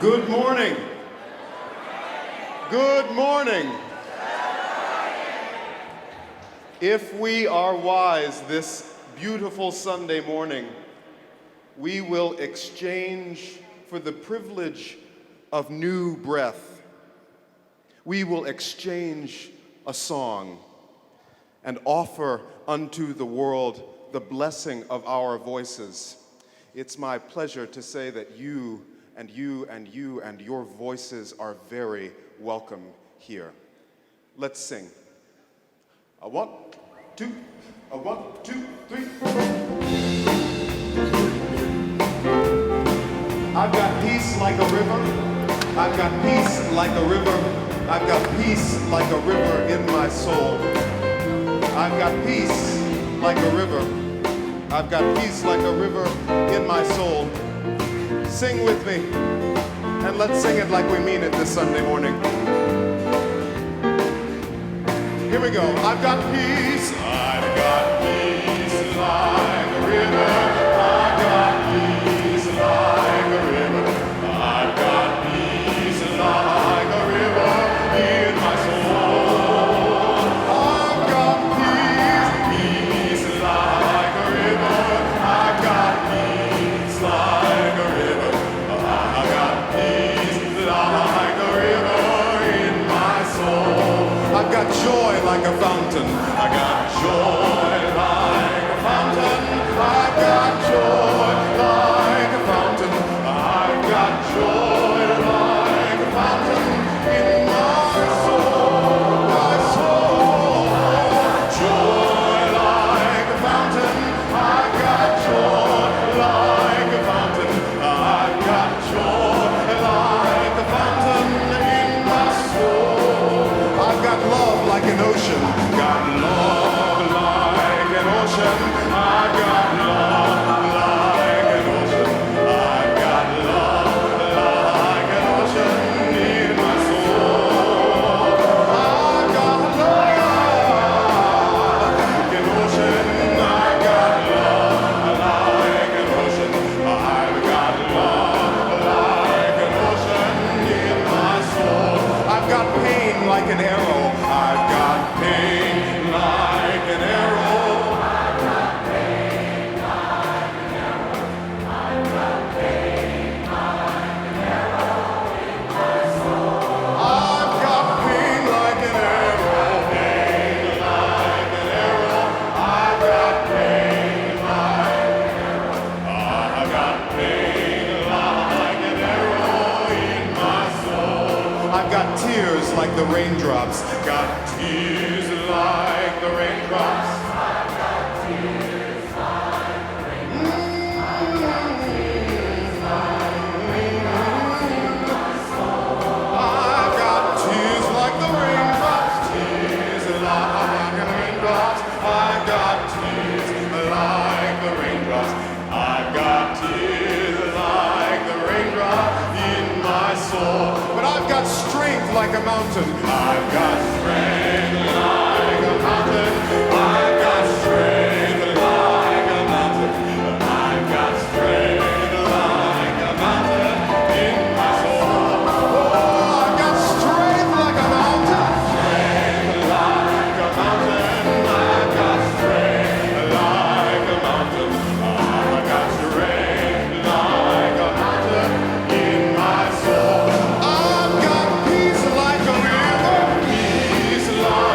Good morning. Good morning. If we are wise this beautiful Sunday morning, we will exchange for the privilege of new breath. We will exchange a song and offer unto the world the blessing of our voices. It's my pleasure to say that you and your voices are very welcome here. Let's sing. A one, two, three, four. I've got peace like a river. I've got peace like a river. I've got peace like a river in my soul. I've got peace like a river. I've got peace like a river in my soul. Sing with me, and let's sing it like we mean it this Sunday morning. Here we go. I've got peace. I've got peace like a river. I've got peace like a river. I've got peace like a river in my soul. I've got peace like a river. I've got peace like a river. I've got peace like a river in my soul. I've got joy like a fountain. I got joy like a fountain. I've got joy like a fountain. I've got joy like a fountain in my soul. My soul. Joy like a fountain. I've got joy like a fountain. I've got joy like a fountain in my soul. I've got love like an ocean. Got love like an ocean. I've got love like an ocean. I've got love like an ocean in my soul. I've got love like an ocean. I've got love like an ocean. I've got love like an ocean in my soul. I've got pain like an arrow. I've got pain like an arrow. I've got pain like an arrow. I've got pain like an arrow in my soul. I've got pain like an arrow. Pain like an arrow. I've got pain like an arrow. I've got pain like an arrow in my soul. I've got tears like the raindrops. Got tears like the raindrops. I've got tears like the raindrops. I've got tears like the raindrops in my soul. I've got tears like the raindrops. Tears like the raindrops. I've got tears like the raindrops. I've got tears like the raindrops in my soul. But I've got strength like a mountain. I've got strength like a mountain. I've got strength like a mountain. I've got strength like a mountain in my soul. Oh, I've got strength like a mountain. Strength like a mountain. I've got strength like a mountain. I've got strength like a mountain in my soul. I've got peace like a river. Peace like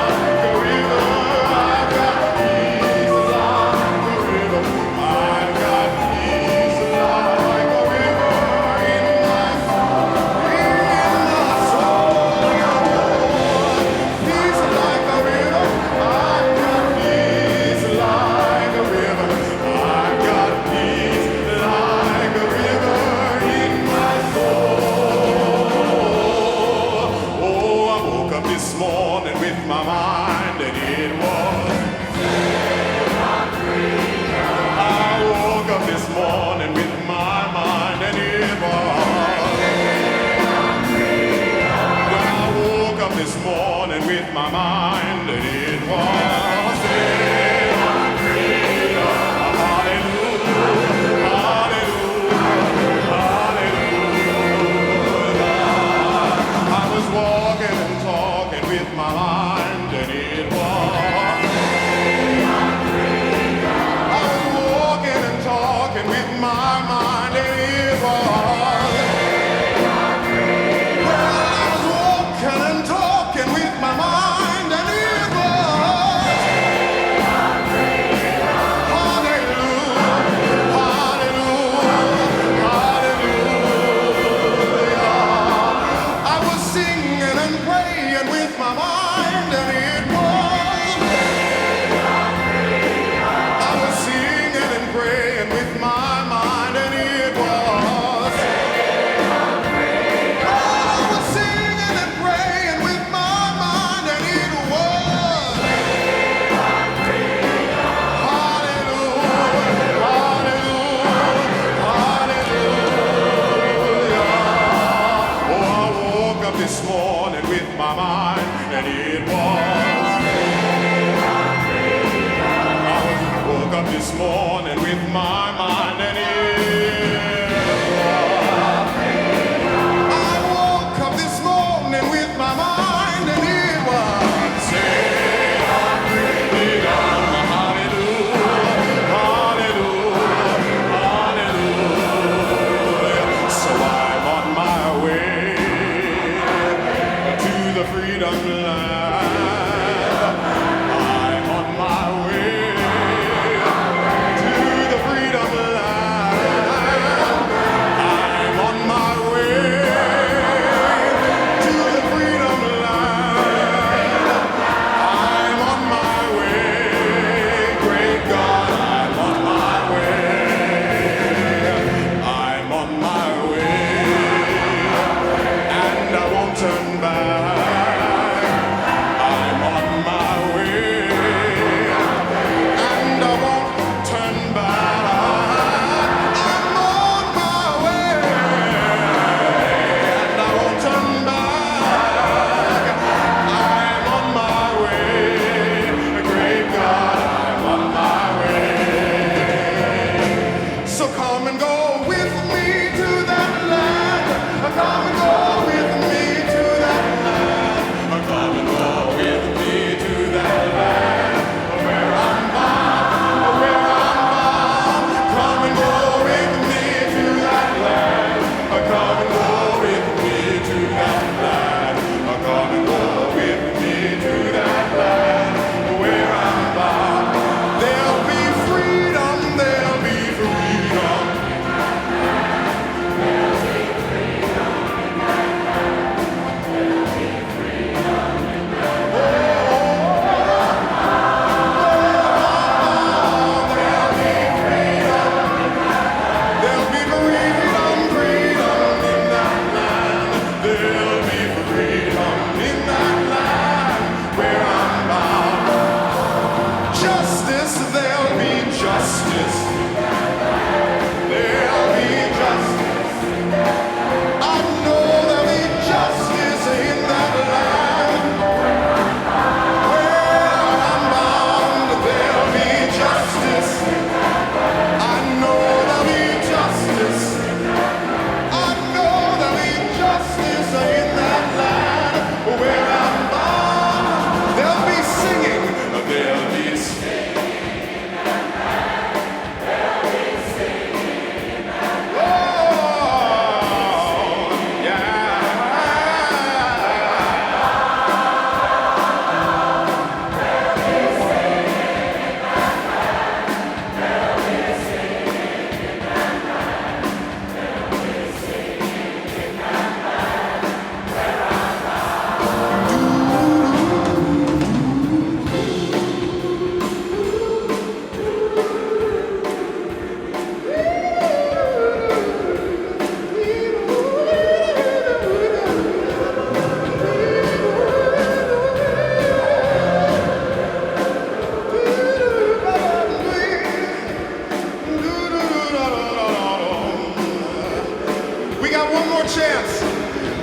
We got one more chance.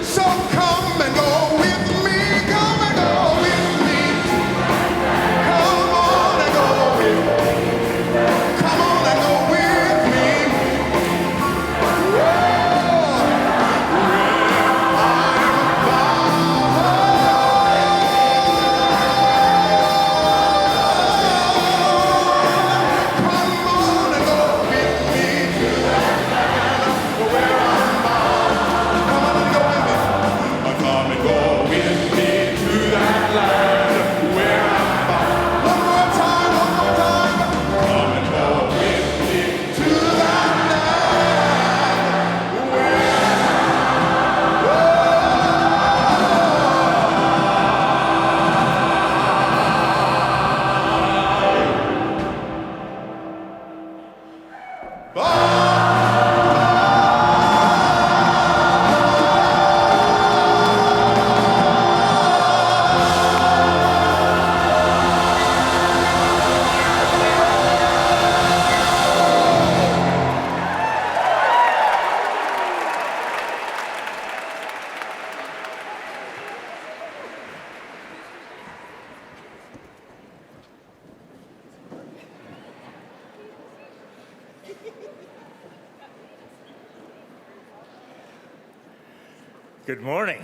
So come and go with me. Come and go with me. Come on and go with me. Come on and go with me. Good morning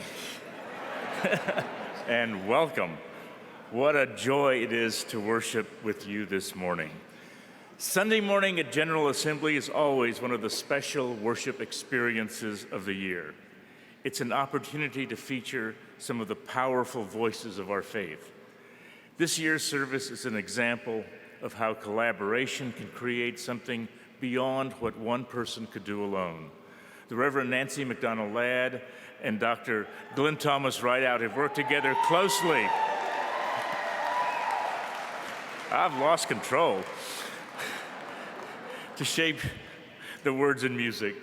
and welcome. What a joy it is to worship with you this morning. Sunday morning at General Assembly is always one of the special worship experiences of the year. It's an opportunity to feature some of the powerful voices of our faith. This year's service is an example of how collaboration can create something beyond what one person could do alone. The Reverend Nancy McDonald Ladd and Dr. Glenn Thomas Rideout have worked together closely. I've lost control. To shape the words and music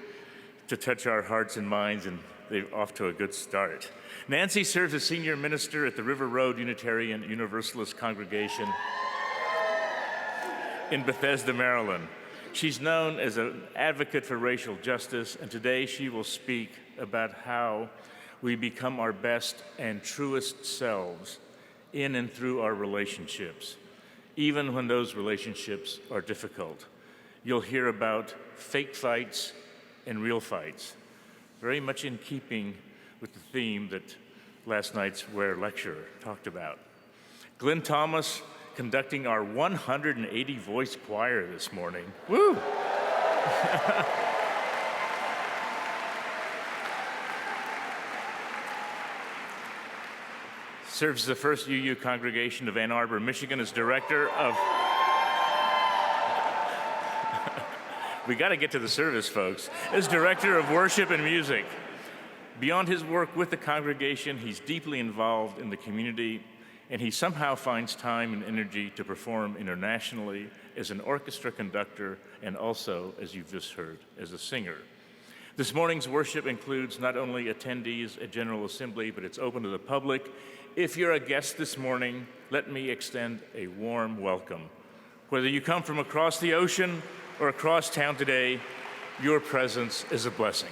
to touch our hearts and minds, and they're off to a good start. Nancy serves as senior minister at the River Road Unitarian Universalist Congregation in Bethesda, Maryland. She's known as an advocate for racial justice, and today she will speak about how we become our best and truest selves in and through our relationships, even when those relationships are difficult. You'll hear about fake fights and real fights, very much in keeping with the theme that last night's Ware lecturer talked about. Glenn Thomas conducting our 180 voice choir this morning. Woo! Serves the First UU congregation of Ann Arbor, Michigan as director of... We got to get to the service, folks. As director of worship and music. Beyond his work with the congregation, he's deeply involved in the community, and he somehow finds time and energy to perform internationally as an orchestra conductor and also, as you've just heard, as a singer. This morning's worship includes not only attendees at General Assembly, but it's open to the public. If you're a guest this morning, let me extend a warm welcome. Whether you come from across the ocean or across town today, your presence is a blessing.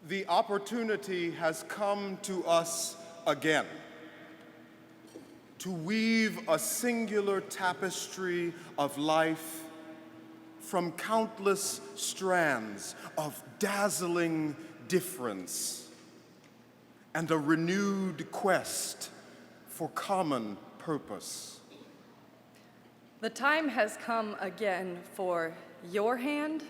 The opportunity has come to us again to weave a singular tapestry of life from countless strands of dazzling difference and a renewed quest for common purpose. The time has come again for your hand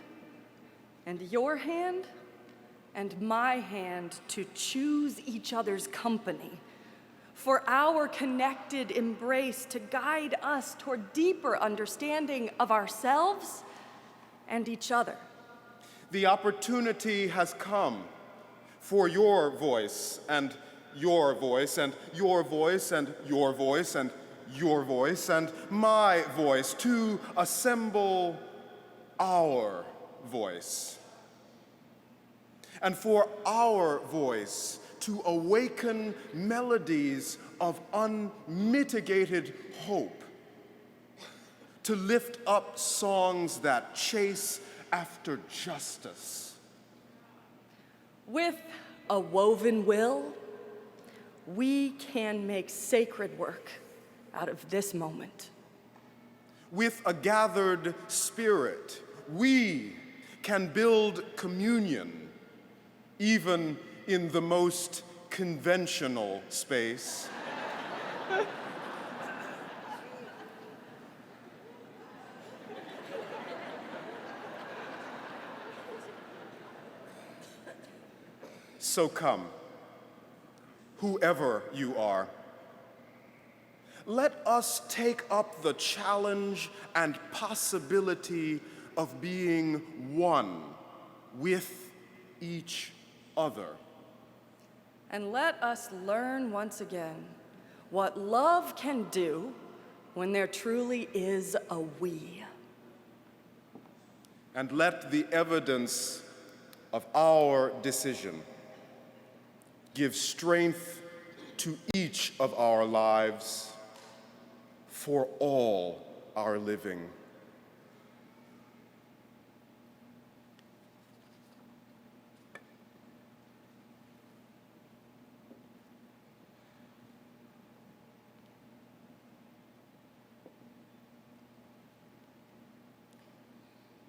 and my hand to choose each other's company, for our connected embrace to guide us toward deeper understanding of ourselves and each other. The opportunity has come for your voice and your voice and your voice and your voice and your voice and my voice to assemble our voice. And for our voice to awaken melodies of unmitigated hope, to lift up songs that chase after justice. With a woven will, we can make sacred work out of this moment. With a gathered spirit, we can build communion, even in the most conventional space. So come, whoever you are. Let us take up the challenge and possibility of being one with each other. And let us learn once again what love can do when there truly is a we. And let the evidence of our decision give strength to each of our lives for all our living.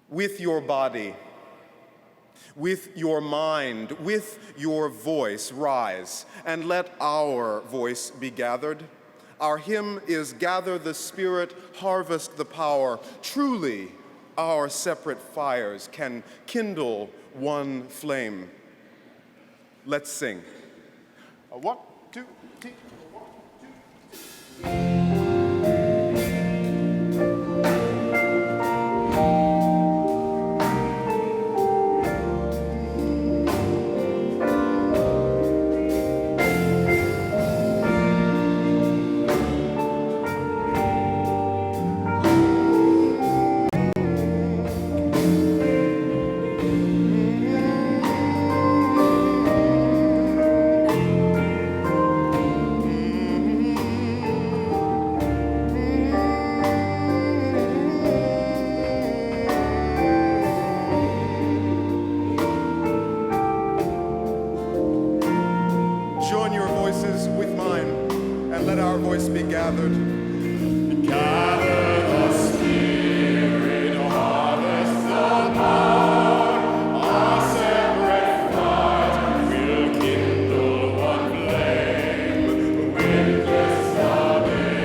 With your body, with your mind, with your voice, rise, and let our voice be gathered. Our hymn is Gather the Spirit, Harvest the Power. Truly, our separate fires can kindle one flame. Let's sing. A 1, 2, 3. Join your voices with mine, and let our voice be gathered. Gather the Spirit, harvest the power. Our separate fires will kindle one flame. Witness the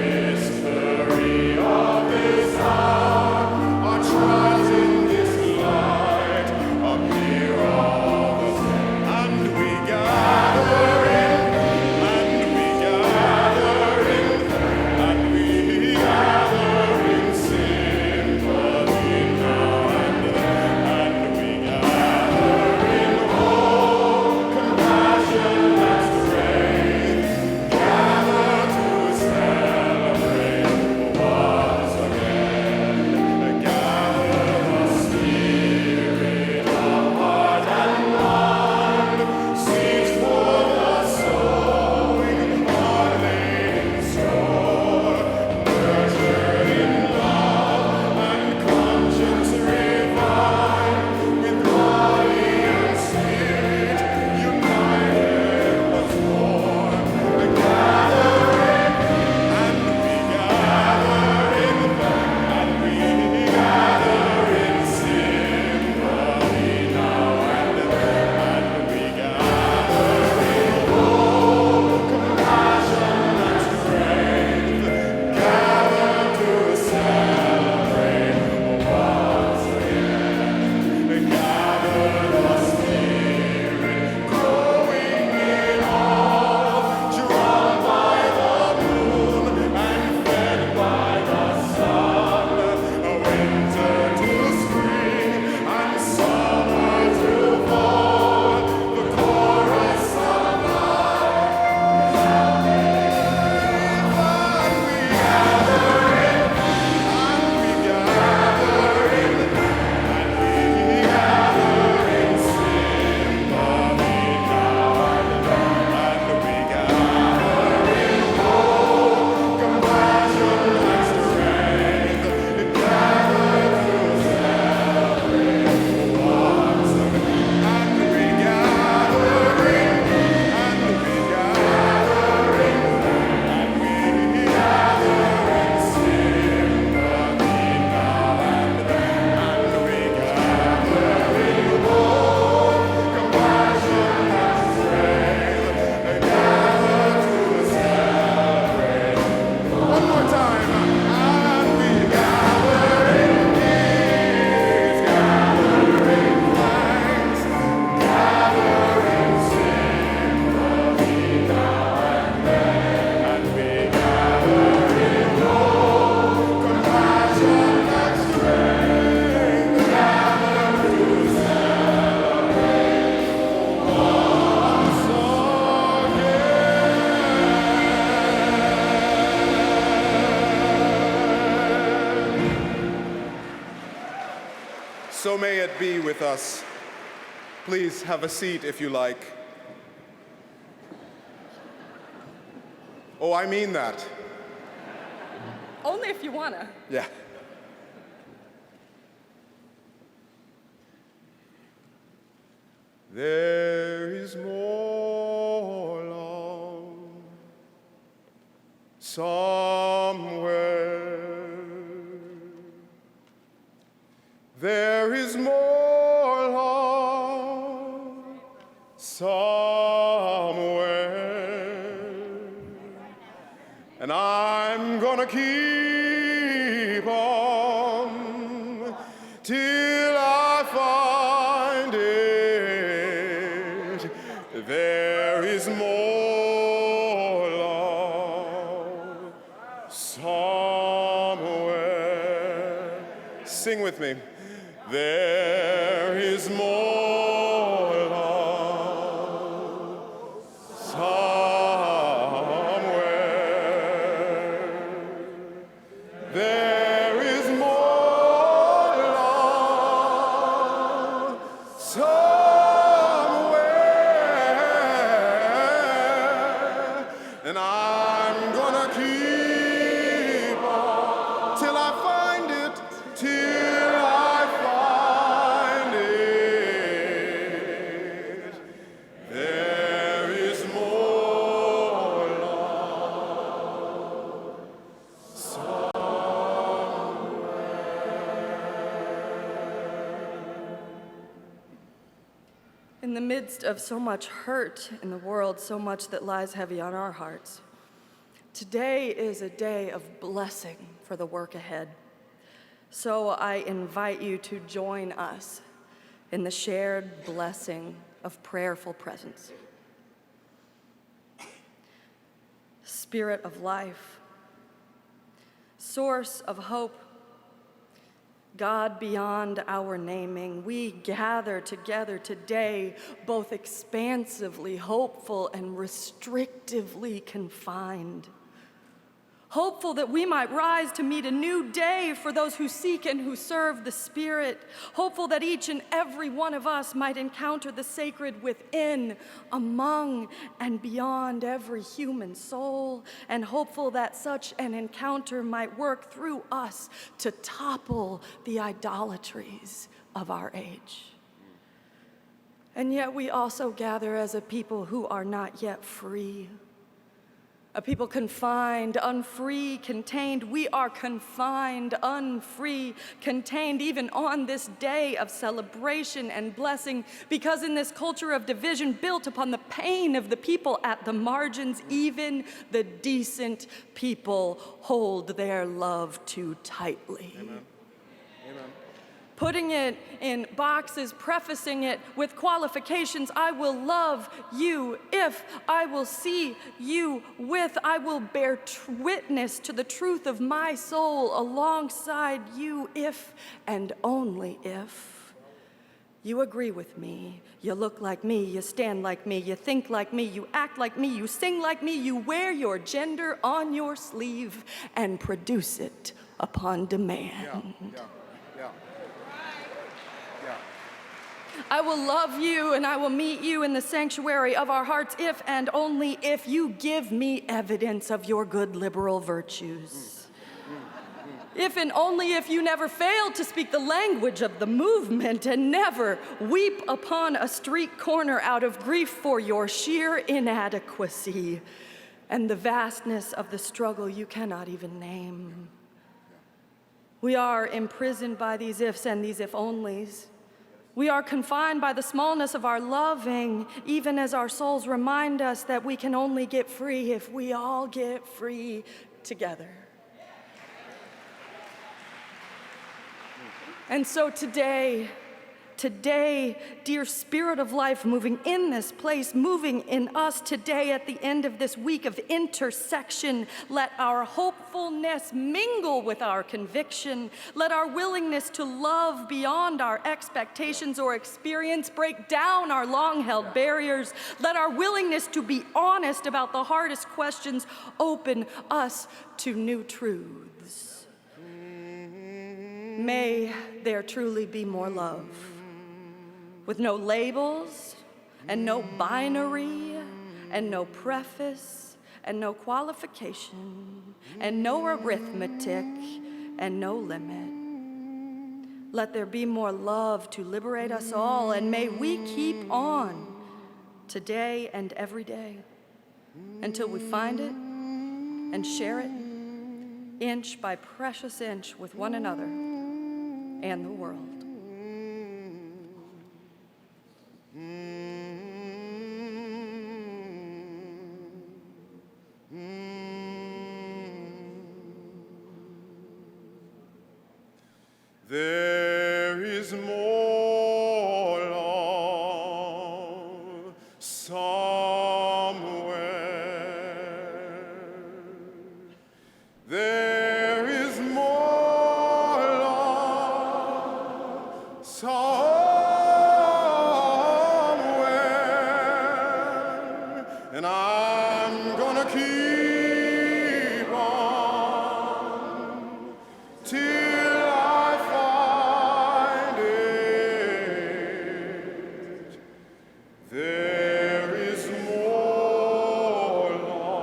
mystery of this hour. Our trials in this light appear all the same, and we gather. And so may it be with us. Please have a seat if you like. Oh, I mean that. Only if you wanna. Yeah. There is more love somewhere. There is more love somewhere. And I'm gonna keep on till I find it. There is more love somewhere. Sing with me. There is more love somewhere. There is more love somewhere. And I'm gonna keep on till I find it, till I find it. There is more love In the midst of so much hurt in the world, so much that lies heavy on our hearts, today is a day of blessing for the work ahead. So I invite you to join us in the shared blessing of prayerful presence. Spirit of life, source of hope, God beyond our naming, we gather together today, both expansively hopeful and restrictively confined. Hopeful that we might rise to meet a new day for those who seek and who serve the Spirit. Hopeful that each and every one of us might encounter the sacred within, among, and beyond every human soul. And hopeful that such an encounter might work through us to topple the idolatries of our age. And yet we also gather as a people who are not yet free. A people confined, unfree, contained. We are confined, unfree, contained, even on this day of celebration and blessing, because in this culture of division built upon the pain of the people at the margins, even the decent people hold their love too tightly. Amen. Amen. Putting it in boxes, prefacing it with qualifications. I will love you if I will see you with. I will bear witness to the truth of my soul alongside you if and only if you agree with me, you look like me, you stand like me, you think like me, you act like me, you sing like me, you wear your gender on your sleeve and produce it upon demand. Yeah. I will love you and I will meet you in the sanctuary of our hearts if and only if you give me evidence of your good liberal virtues. If and only if you never fail to speak the language of the movement and never weep upon a street corner out of grief for your sheer inadequacy and the vastness of the struggle you cannot even name. We are imprisoned by these ifs and these if-onlys. We are confined by the smallness of our loving, even as our souls remind us that we can only get free if we all get free together. And so today, dear Spirit of life, moving in this place, moving in us today at the end of this week of intersection, let our hopefulness mingle with our conviction. Let our willingness to love beyond our expectations or experience break down our long-held barriers. Let our willingness to be honest about the hardest questions open us to new truths. may there truly be more love, with no labels and no binary and no preface and no qualification and no arithmetic and no limit. Let there be more love to liberate us all, and may we keep on today and every day until we find it and share it inch by precious inch with one another and the world. There is more love somewhere. There is more love somewhere. And I'm gonna keep on till I find it. There is more love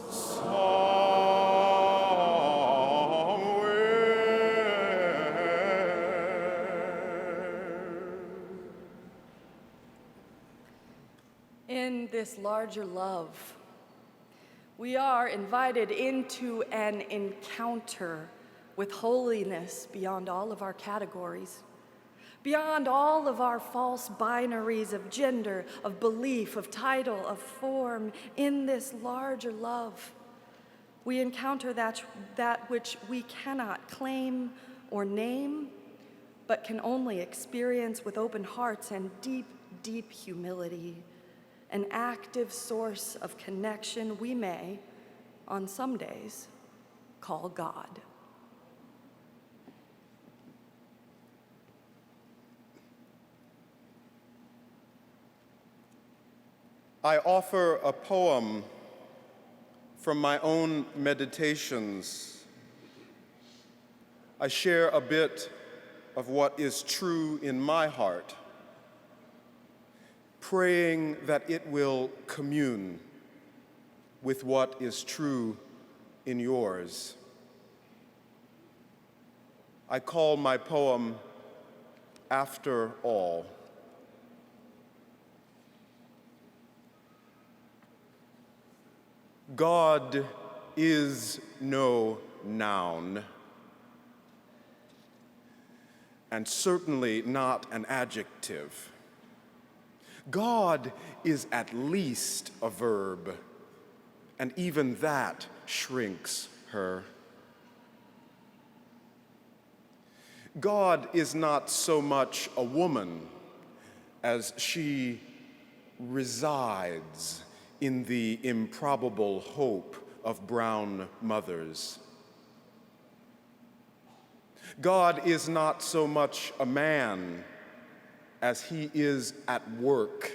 somewhere. In this larger love, we are invited into an encounter with holiness beyond all of our categories, beyond all of our false binaries of gender, of belief, of title, of form. In this larger love, we encounter that which we cannot claim or name, but can only experience with open hearts and deep, deep humility. An active source of connection we may, on some days, call God. I offer a poem from my own meditations. I share a bit of what is true in my heart, praying that it will commune with what is true in yours. I call my poem After All. God is no noun, and certainly not an adjective. God is at least a verb, and even that shrinks her. God is not so much a woman as she resides in the improbable hope of brown mothers. God is not so much a man as he is at work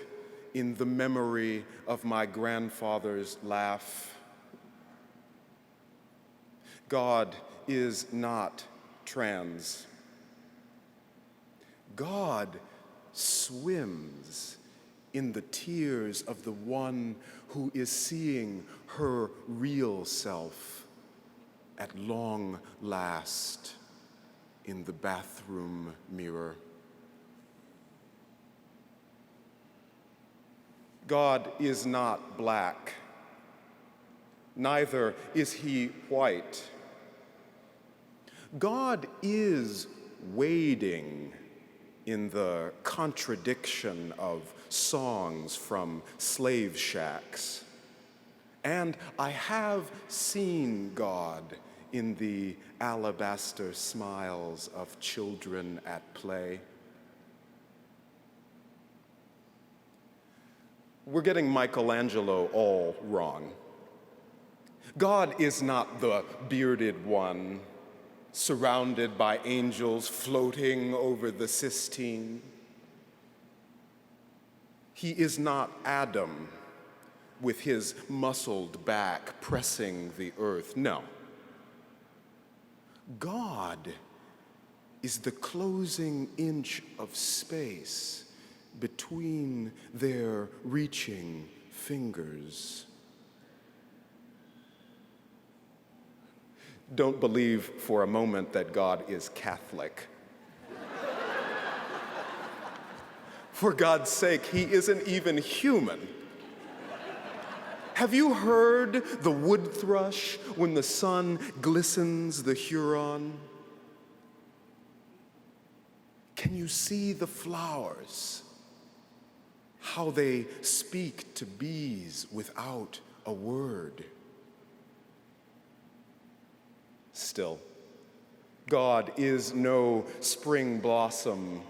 in the memory of my grandfather's laugh. God is not trans. God swims in the tears of the one who is seeing her real self at long last in the bathroom mirror. God is not black, neither is he white. God is wading in the contradiction of songs from slave shacks. And I have seen God in the alabaster smiles of children at play. We're getting Michelangelo all wrong. God is not the bearded one, surrounded by angels floating over the Sistine. He is not Adam with his muscled back pressing the earth. No. God is the closing inch of space between their reaching fingers. Don't believe for a moment that God is Catholic. For God's sake, he isn't even human. Have you heard the wood thrush when the sun glistens the Huron? Can you see the flowers? How they speak to bees without a word. Still, God is no spring blossom,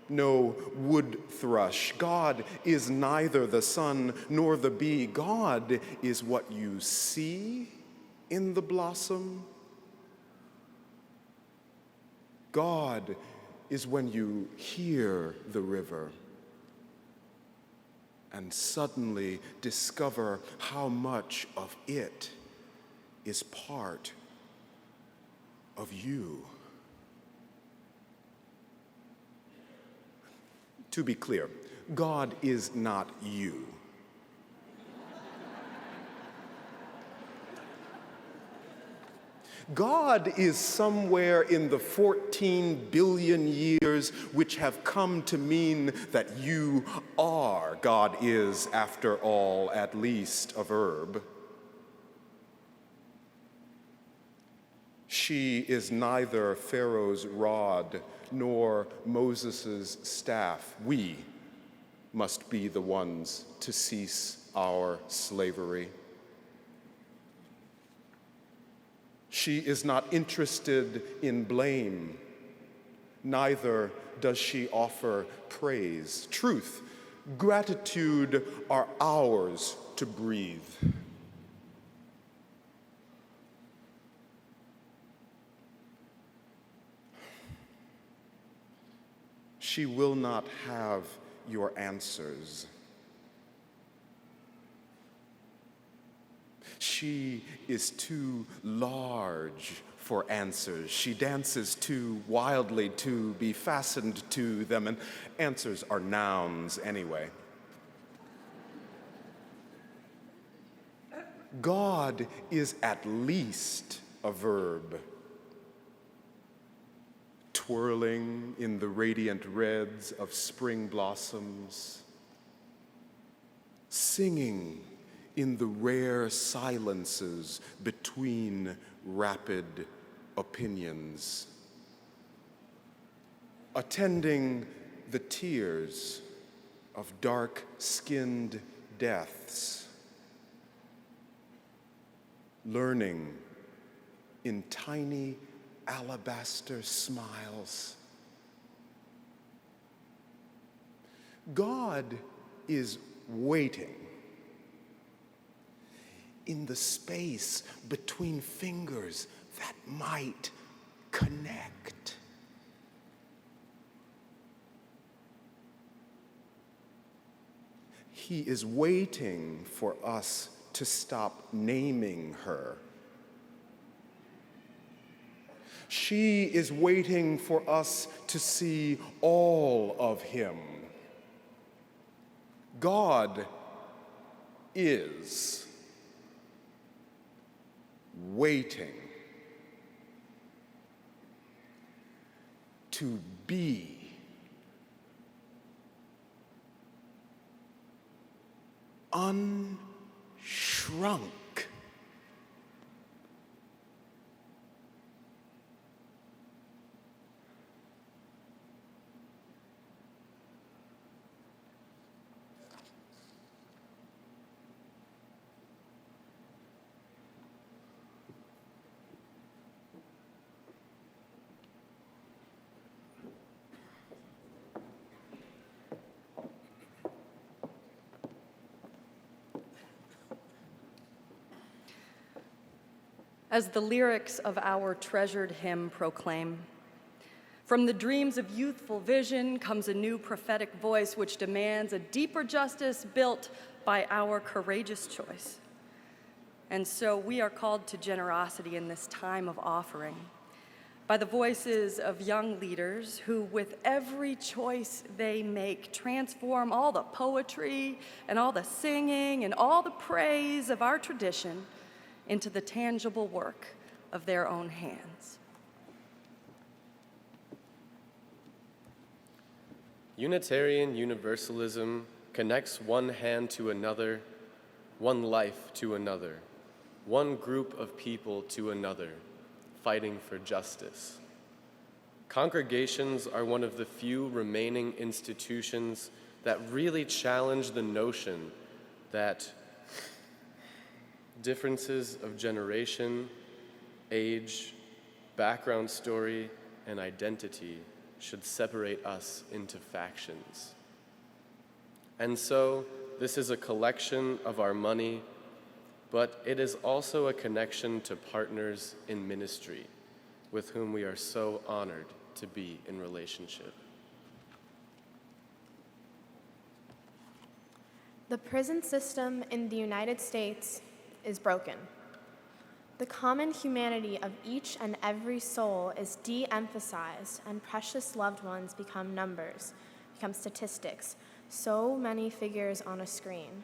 no wood thrush. God is neither the sun nor the bee. God is what you see in the blossom. God is when you hear the river and suddenly discover how much of it is part of you. To be clear, God is not you. God is somewhere in the 14 billion years which have come to mean that you are. God is, after all, at least a verb. She is neither Pharaoh's rod nor Moses' staff. We must be the ones to cease our slavery. She is not interested in blame, neither does she offer praise. Truth, gratitude are ours to breathe. She will not have your answers. She is too large for answers. She dances too wildly to be fastened to them, and answers are nouns anyway. God is at least a verb. Twirling in the radiant reds of spring blossoms, singing in the rare silences between rapid opinions, attending the tears of dark-skinned deaths, learning in tiny alabaster smiles. God is waiting in the space between fingers that might connect. He is waiting for us to stop naming her. She is waiting for us to see all of him. God is waiting to be unshrunk. As the lyrics of our treasured hymn proclaim, from the dreams of youthful vision comes a new prophetic voice which demands a deeper justice built by our courageous choice. And so we are called to generosity in this time of offering. by the voices of young leaders who, with every choice they make, transform all the poetry and all the singing and all the praise of our tradition into the tangible work of their own hands. Unitarian Universalism connects one hand to another, one life to another, one group of people to another, fighting for justice. Congregations are one of the few remaining institutions that really challenge the notion that differences of generation, age, background story, and identity should separate us into factions. And so, this is a collection of our money, but it is also a connection to partners in ministry with whom we are so honored to be in relationship. The prison system in the United States is broken. The common humanity of each and every soul is de-emphasized, and precious loved ones become numbers, become statistics, so many figures on a screen.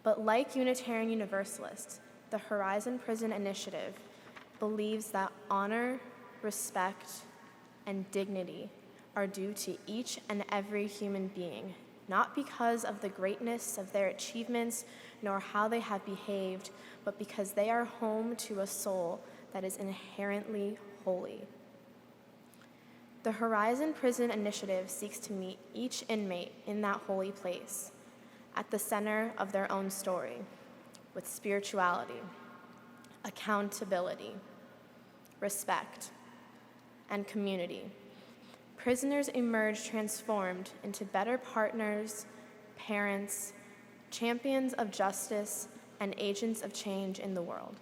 But like Unitarian Universalists, the Horizon Prison Initiative believes that honor, respect, and dignity are due to each and every human being, not because of the greatness of their achievements nor how they have behaved, but because they are home to a soul that is inherently holy. The Horizon Prison Initiative seeks to meet each inmate in that holy place, at the center of their own story, with spirituality, accountability, respect, and community. Prisoners emerge transformed into better partners, parents, champions of justice, and agents of change in the world.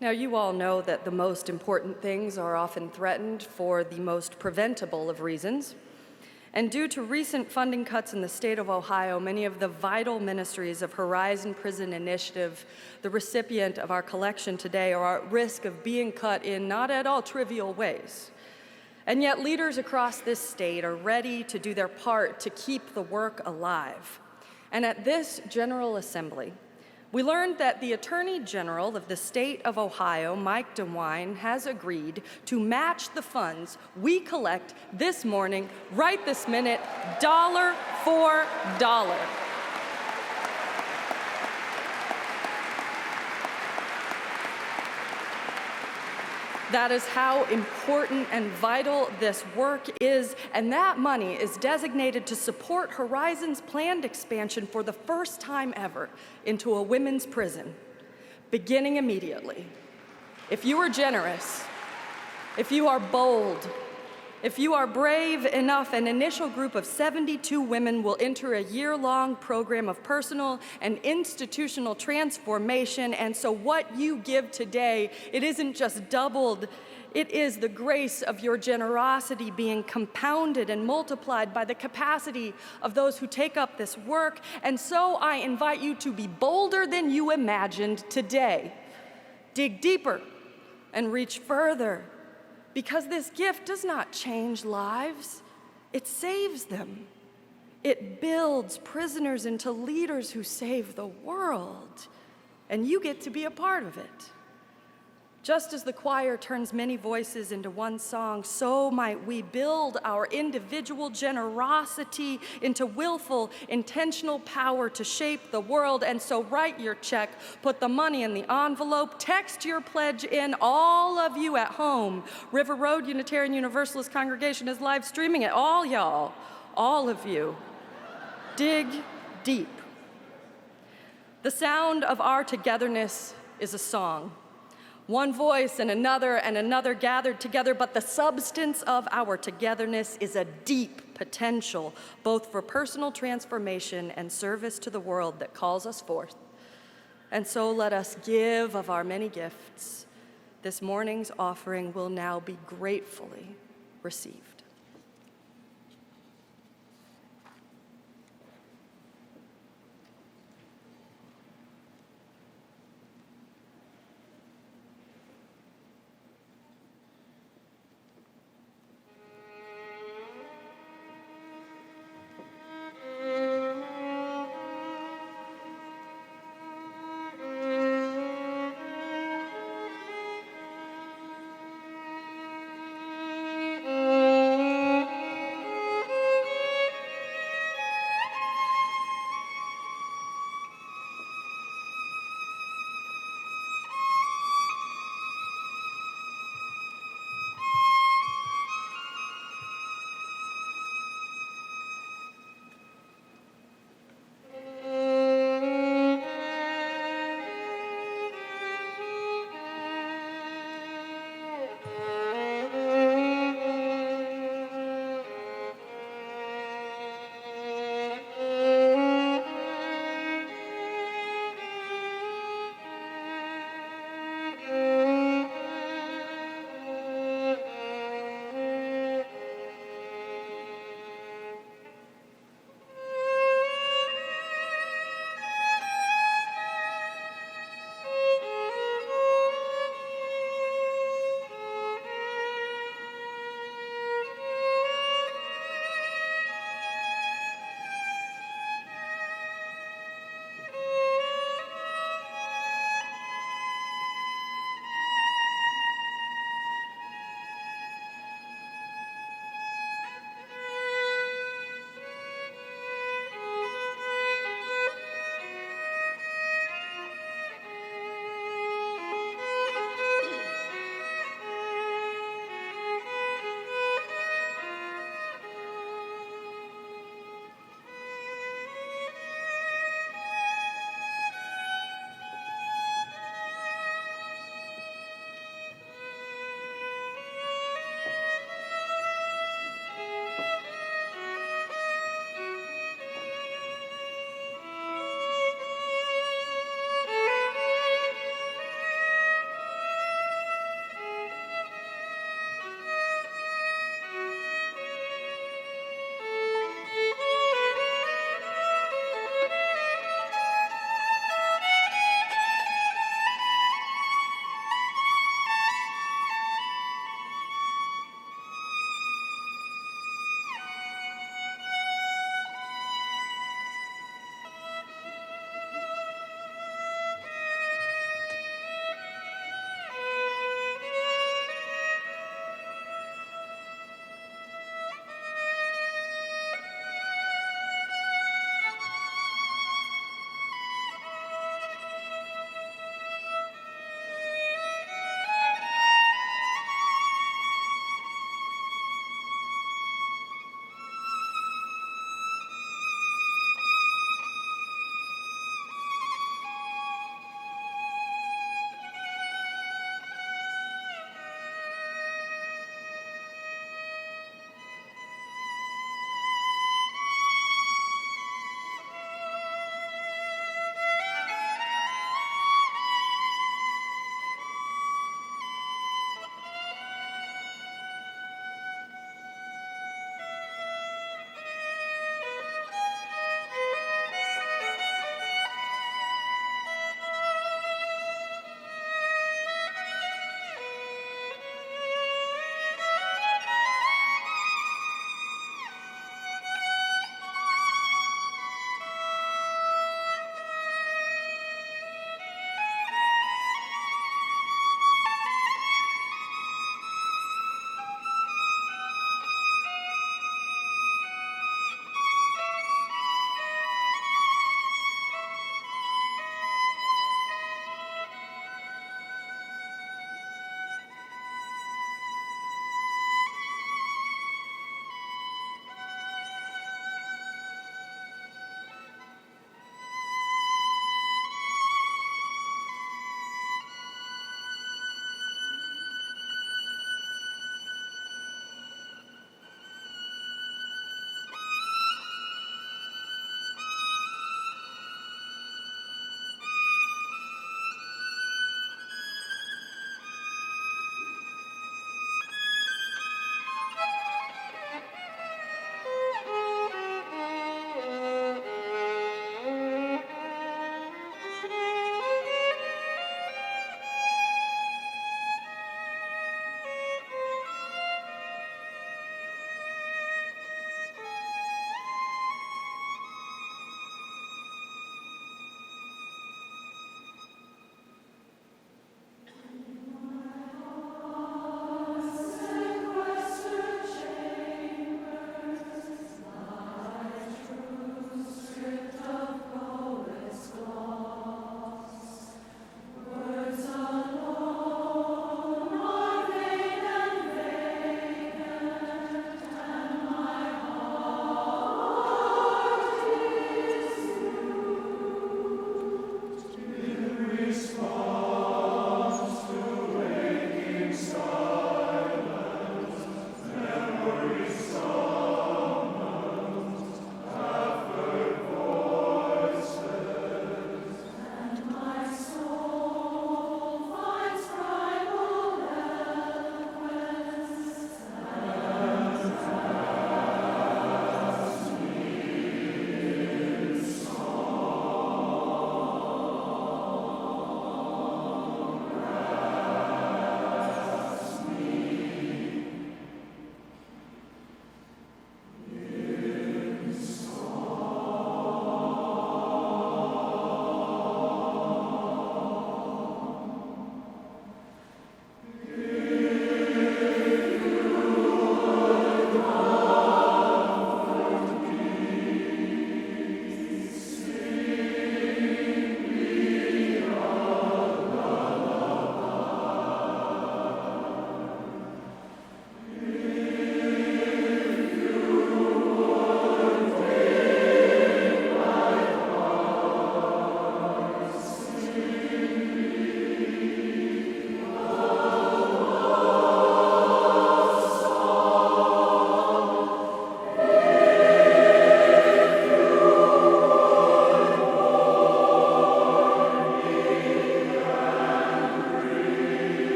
Now, you all know that the most important things are often threatened for the most preventable of reasons. And due to recent funding cuts in the state of Ohio, many of the vital ministries of Horizon Prison Initiative, the recipient of our collection today, are at risk of being cut in not at all trivial ways. And yet leaders across this state are ready to do their part to keep the work alive. And at this General Assembly, we learned that the Attorney General of the state of Ohio, Mike DeWine, has agreed to match the funds we collect this morning, right this minute, dollar for dollar. That is how important and vital this work is, and that money is designated to support Horizon's planned expansion for the first time ever into a women's prison, beginning immediately. If you are generous, if you are bold, if you are brave enough, an initial group of 72 women will enter a year-long program of personal and institutional transformation. And so what you give today, it isn't just doubled, it is the grace of your generosity being compounded and multiplied by the capacity of those who take up this work. And so I invite you to be bolder than you imagined today. Dig deeper and reach further. Because this gift does not change lives, it saves them. It builds prisoners into leaders who save the world, and you get to be a part of it. Just as the choir turns many voices into one song, so might we build our individual generosity into willful, intentional power to shape the world. And so write your check, put the money in the envelope, text your pledge in, all of you at home. River Road Unitarian Universalist Congregation is live streaming it. All y'all, all of you, dig deep. The sound of our togetherness is a song. One voice and another gathered together, but the substance of our togetherness is a deep potential, both for personal transformation and service to the world that calls us forth. And so let us give of our many gifts. This morning's offering will now be gratefully received.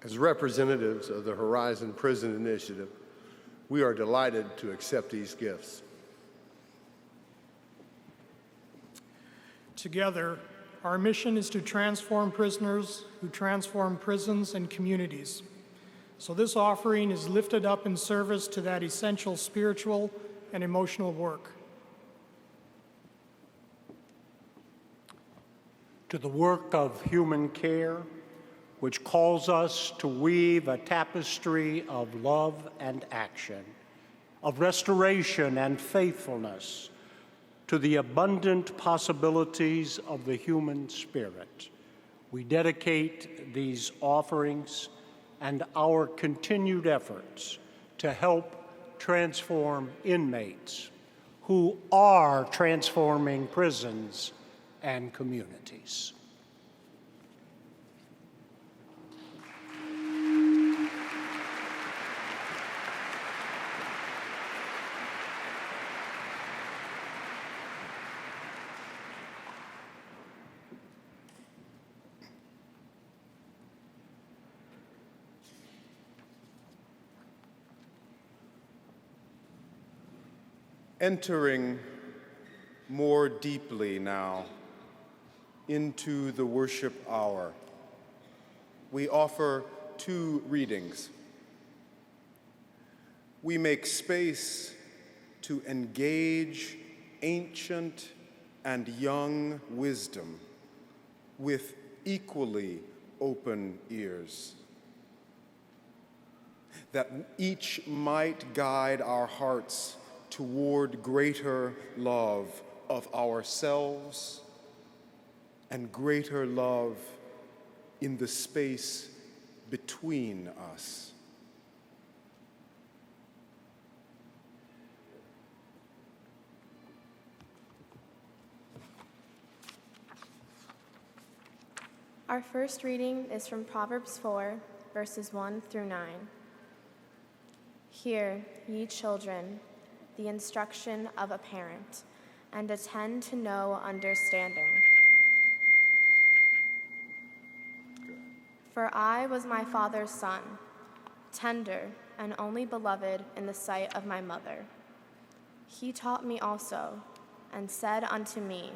As representatives of the Horizon Prison Initiative, we are delighted to accept these gifts. Together, our mission is to transform prisoners who transform prisons and communities. So this offering is lifted up in service to that essential spiritual and emotional work. To the work of human care, which calls us to weave a tapestry of love and action, of restoration and faithfulness, to the abundant possibilities of the human spirit. We dedicate these offerings and our continued efforts to help transform inmates who are transforming prisons and communities. Entering more deeply now into the worship hour, we offer two readings. We make space to engage ancient and young wisdom with equally open ears, that each might guide our hearts toward greater love of ourselves and greater love in the space between us. Our first reading is from Proverbs 4, verses 1 through 9. Hear, ye children, the instruction of a parent, and attend to know understanding. For I was my father's son, tender and only beloved in the sight of my mother. He taught me also, and said unto me,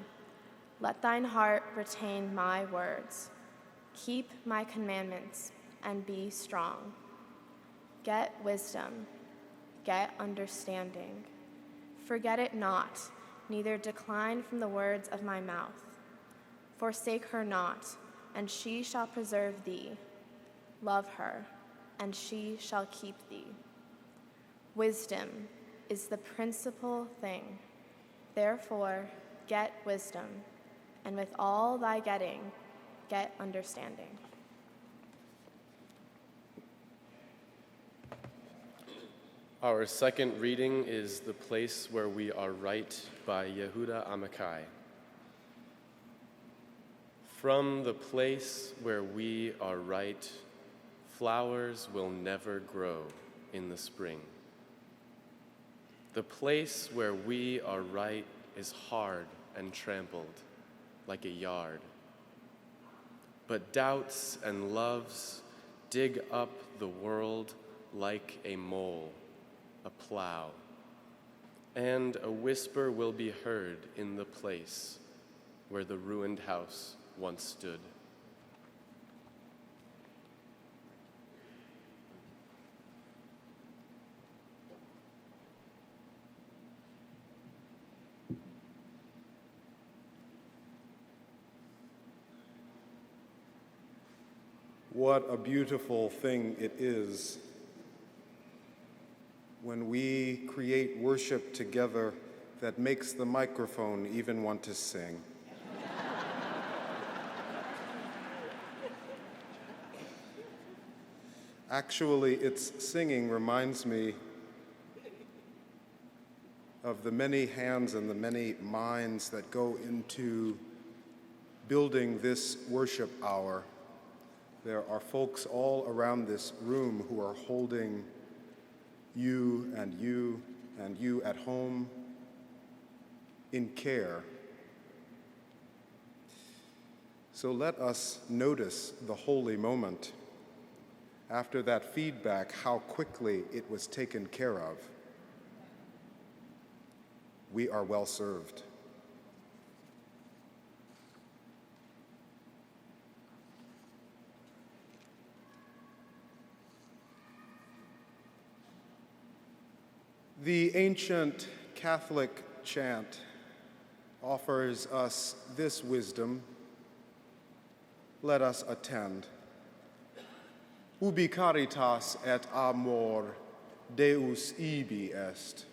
let thine heart retain my words. Keep my commandments, and be strong. Get wisdom, get understanding. Forget it not, neither decline from the words of my mouth. Forsake her not, and she shall preserve thee. Love her, and she shall keep thee. Wisdom is the principal thing. Therefore, get wisdom, and with all thy getting, get understanding. Our second reading is The Place Where We Are Right by Yehuda Amichai. From the place where we are right, flowers will never grow in the spring. The place where we are right is hard and trampled, like a yard. But doubts and loves dig up the world like a mole, a plow, and a whisper will be heard in the place where the ruined house once stood. What a beautiful thing it is when we create worship together that makes the microphone even want to sing. Actually, its singing reminds me of the many hands and the many minds that go into building this worship hour. There are folks all around this room who are holding you and you and you at home in care. So let us notice the holy moment after that feedback, how quickly it was taken care of. We are well served. The ancient Catholic chant offers us this wisdom. Let us attend. Ubi caritas et amor Deus ibi est.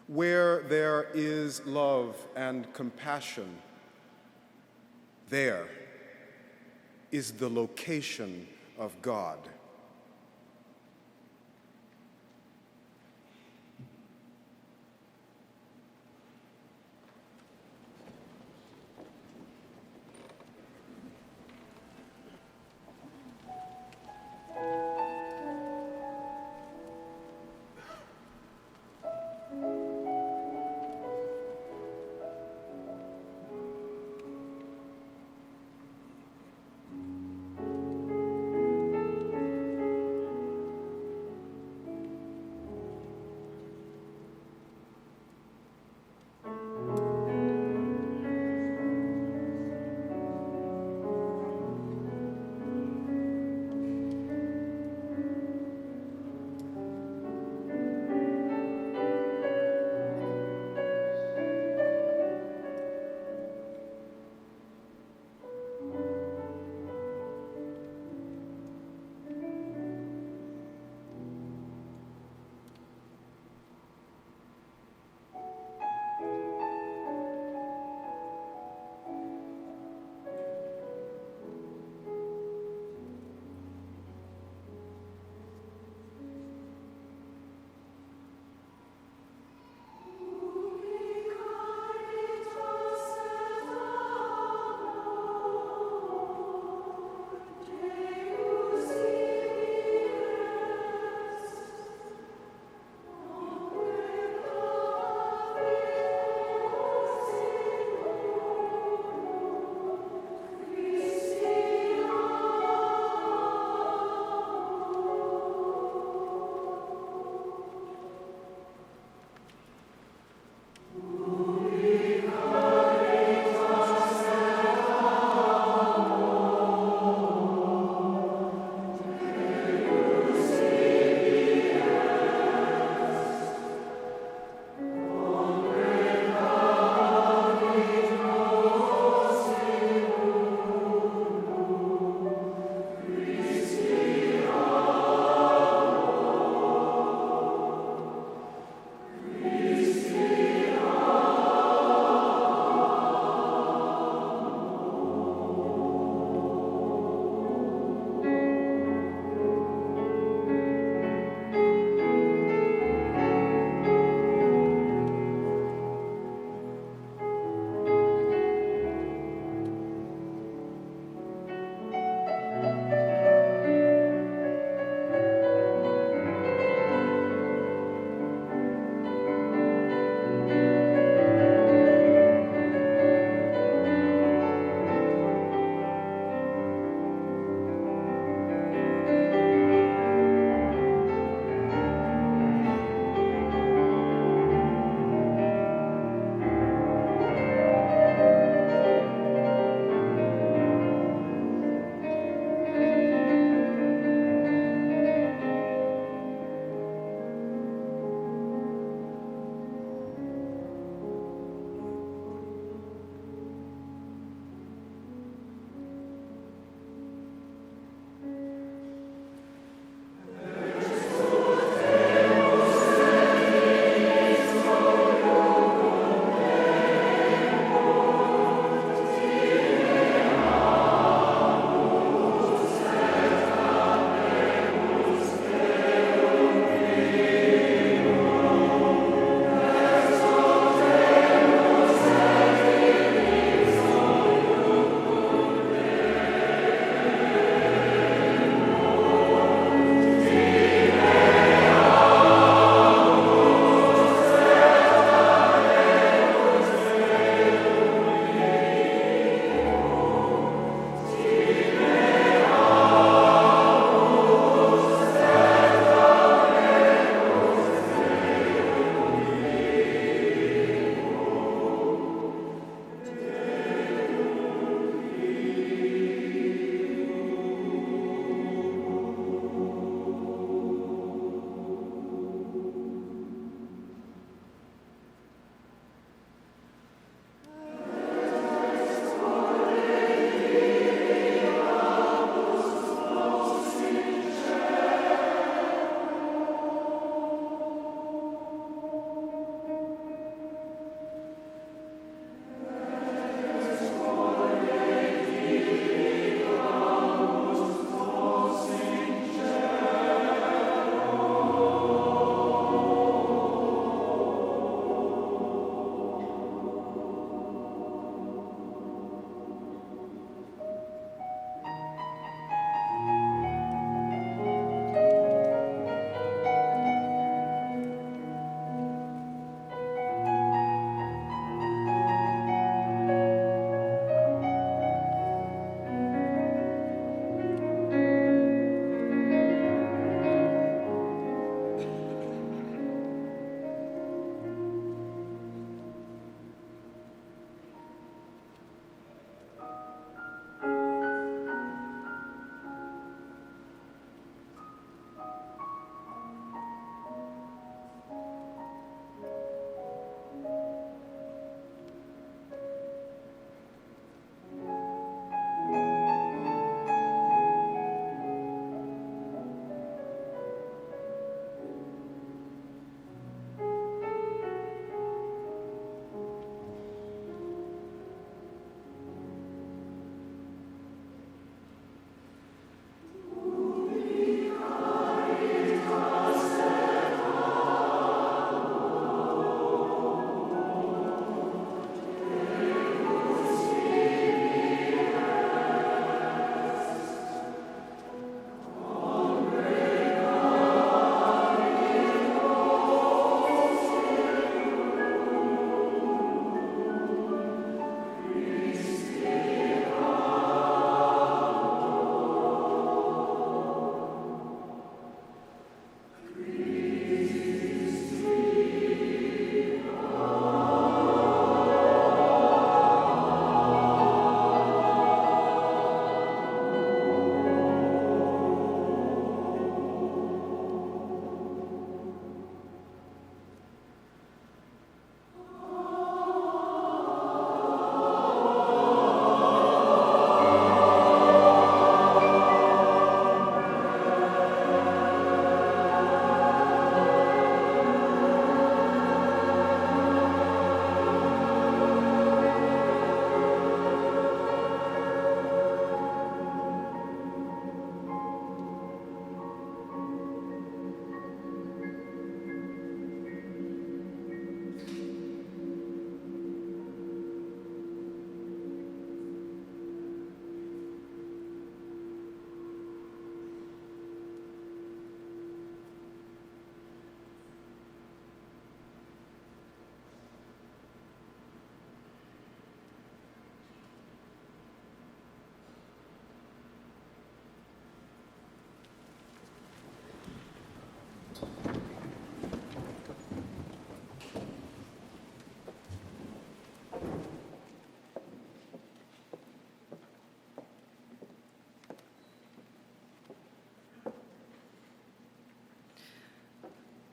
Where there is love and compassion, there is the location of God.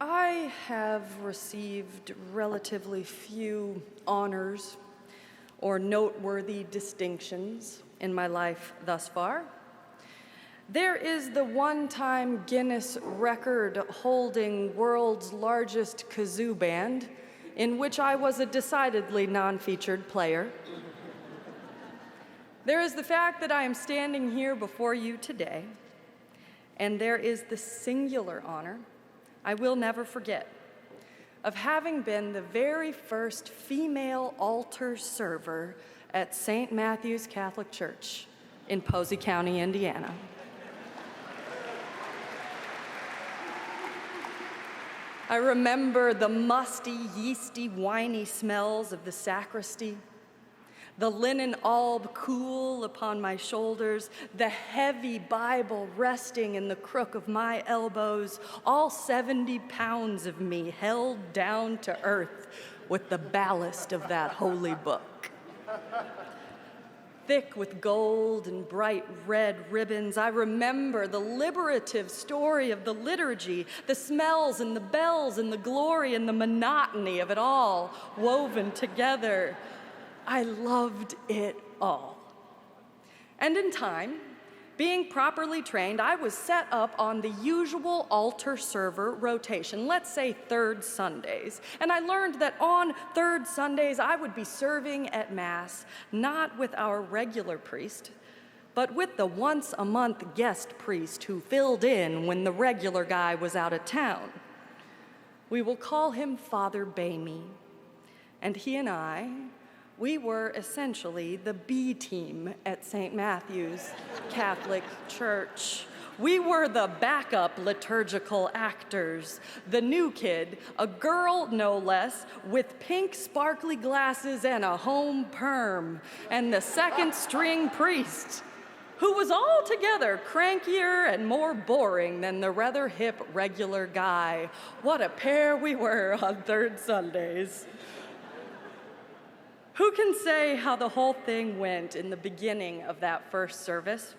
I have received relatively few honors or noteworthy distinctions in my life thus far. There is the one-time Guinness record-holding world's largest kazoo band, in which I was a decidedly non-featured player. There is the fact that I am standing here before you today, and there is the singular honor I will never forget of having been the very first female altar server at St. Matthew's Catholic Church in Posey County, Indiana. I remember the musty, yeasty, winey smells of the sacristy, the linen alb cool upon my shoulders, the heavy Bible resting in the crook of my elbows, all 70 pounds of me held down to earth with the ballast of that holy book. Thick with gold and bright red ribbons, I remember the liberative story of the liturgy, the smells and the bells and the glory and the monotony of it all woven together. I loved it all. And in time, being properly trained, I was set up on the usual altar server rotation, let's say third Sundays. And I learned that on third Sundays, I would be serving at Mass, not with our regular priest, but with the once-a-month guest priest who filled in when the regular guy was out of town. We will call him Father Bamey. And he and I, we were essentially the B team at St. Matthew's Catholic Church. We were the backup liturgical actors, the new kid, a girl no less, with pink sparkly glasses and a home perm, and the second string priest, who was altogether crankier and more boring than the rather hip regular guy. What a pair we were on third Sundays. Who can say how the whole thing went in the beginning of that first service,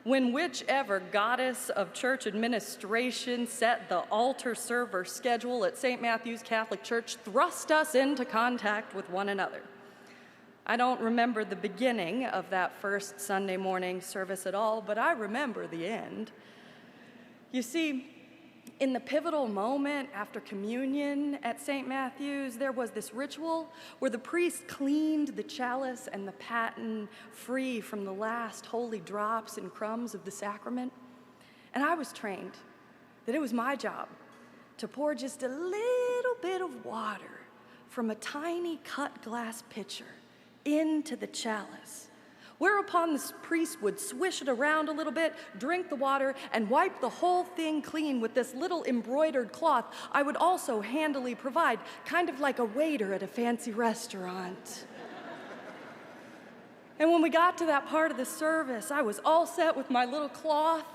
when whichever goddess of church administration set the altar server schedule at St. Matthew's Catholic Church thrust us into contact with one another? I don't remember the beginning of that first Sunday morning service at all, but I remember the end. You see, in the pivotal moment after communion at St. Matthew's, there was this ritual where the priest cleaned the chalice and the paten free from the last holy drops and crumbs of the sacrament. And I was trained that it was my job to pour just a little bit of water from a tiny cut glass pitcher into the chalice, whereupon the priest would swish it around a little bit, drink the water, and wipe the whole thing clean with this little embroidered cloth I would also handily provide, kind of like a waiter at a fancy restaurant. And when we got to that part of the service, I was all set with my little cloth.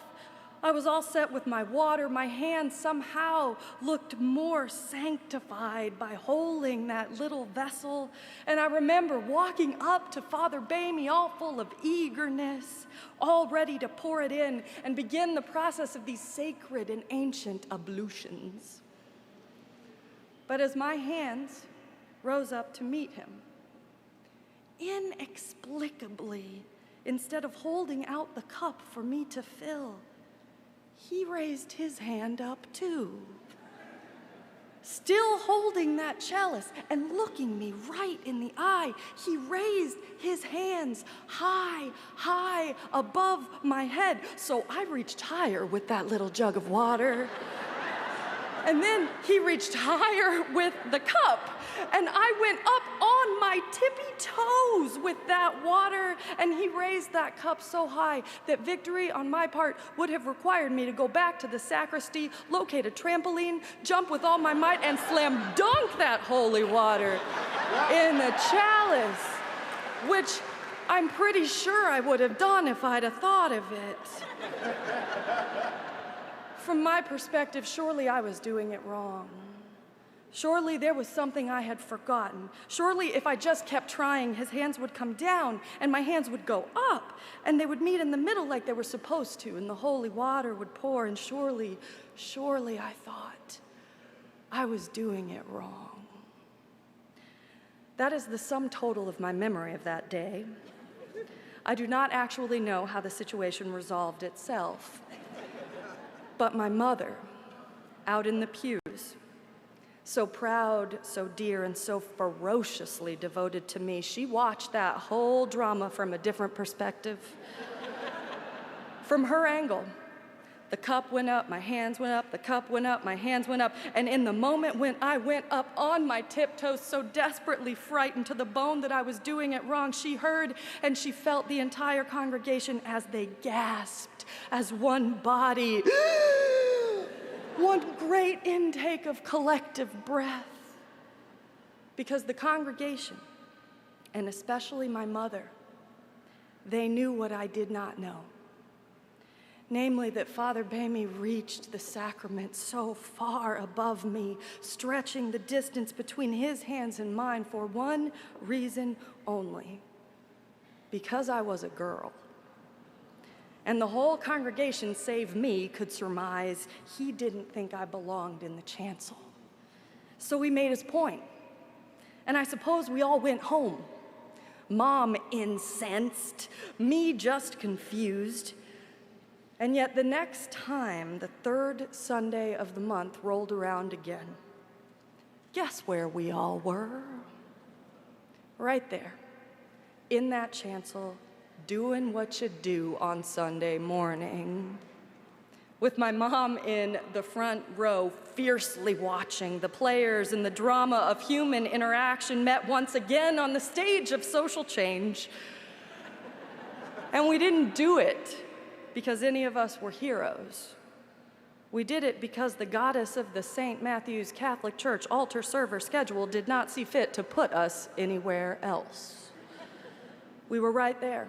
I was all set with my water. My hands somehow looked more sanctified by holding that little vessel. And I remember walking up to Father Bamey, all full of eagerness, all ready to pour it in and begin the process of these sacred and ancient ablutions. But as my hands rose up to meet him, inexplicably, instead of holding out the cup for me to fill, he raised his hand up too, still holding that chalice and looking me right in the eye. He raised his hands high, high above my head. So I reached higher with that little jug of water. And then he reached higher with the cup. And I went up on my tippy toes with that water, and he raised that cup so high that victory on my part would have required me to go back to the sacristy, locate a trampoline, jump with all my might, and slam dunk that holy water in the chalice, which I'm pretty sure I would have done if I'd have thought of it. From my perspective, surely I was doing it wrong. Surely there was something I had forgotten. Surely if I just kept trying, his hands would come down and my hands would go up and they would meet in the middle like they were supposed to, and the holy water would pour, and surely I thought, I was doing it wrong. That is the sum total of my memory of that day. I do not actually know how the situation resolved itself. But my mother, out in the pews, so proud, so dear, and so ferociously devoted to me, she watched that whole drama from a different perspective. From her angle, the cup went up, my hands went up, the cup went up, my hands went up, and in the moment when I went up on my tiptoes, so desperately frightened to the bone that I was doing it wrong, she heard and she felt the entire congregation as they gasped as one body. One great intake of collective breath. Because the congregation, and especially my mother, they knew what I did not know. Namely, that Father Bamey reached the sacrament so far above me, stretching the distance between his hands and mine for one reason only: because I was a girl. And the whole congregation, save me, could surmise he didn't think I belonged in the chancel. So he made his point. And I suppose we all went home. Mom incensed, me just confused. And yet the next time the third Sunday of the month rolled around again, guess where we all were? Right there, in that chancel, doing what you do on Sunday morning. With my mom in the front row, fiercely watching the players in the drama of human interaction met once again on the stage of social change. And we didn't do it because any of us were heroes. We did it because the goddess of the St. Matthew's Catholic Church altar server schedule did not see fit to put us anywhere else. We were right there,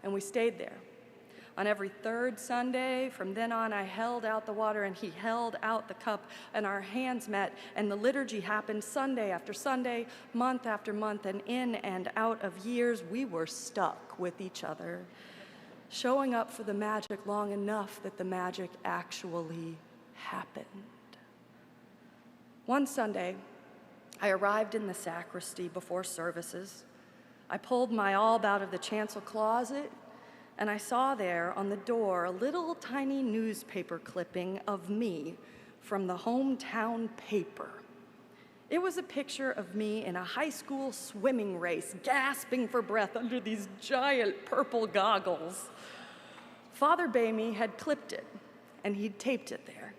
and we stayed there. On every third Sunday, from then on, I held out the water and he held out the cup, and our hands met, and the liturgy happened Sunday after Sunday, month after month, and in and out of years, we were stuck with each other, showing up for the magic long enough that the magic actually happened. One Sunday, I arrived in the sacristy before services. I pulled my alb out of the chancel closet, and I saw there on the door a little tiny newspaper clipping of me from the hometown paper. It was a picture of me in a high school swimming race, gasping for breath under these giant purple goggles. Father Bamey had clipped it, and he'd taped it there,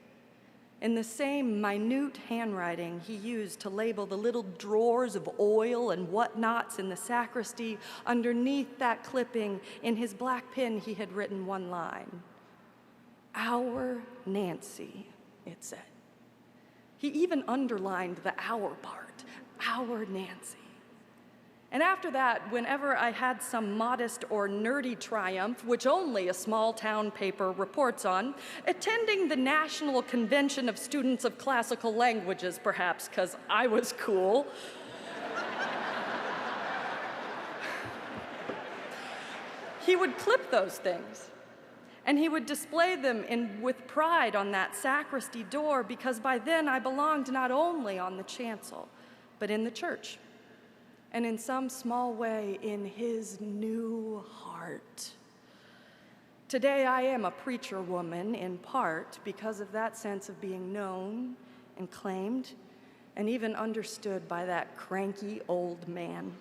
in the same minute handwriting he used to label the little drawers of oil and whatnots in the sacristy. Underneath that clipping, in his black pen, he had written one line: "Our Nancy," it said. He even underlined the "our" part, "our Nancy." And after that, whenever I had some modest or nerdy triumph, which only a small town paper reports on, attending the National Convention of Students of Classical Languages, perhaps because I was cool, he would clip those things. And he would display them with pride on that sacristy door, because by then I belonged not only on the chancel, but in the church. And in some small way, in his new heart. Today, I am a preacher woman, in part because of that sense of being known and claimed and even understood by that cranky old man.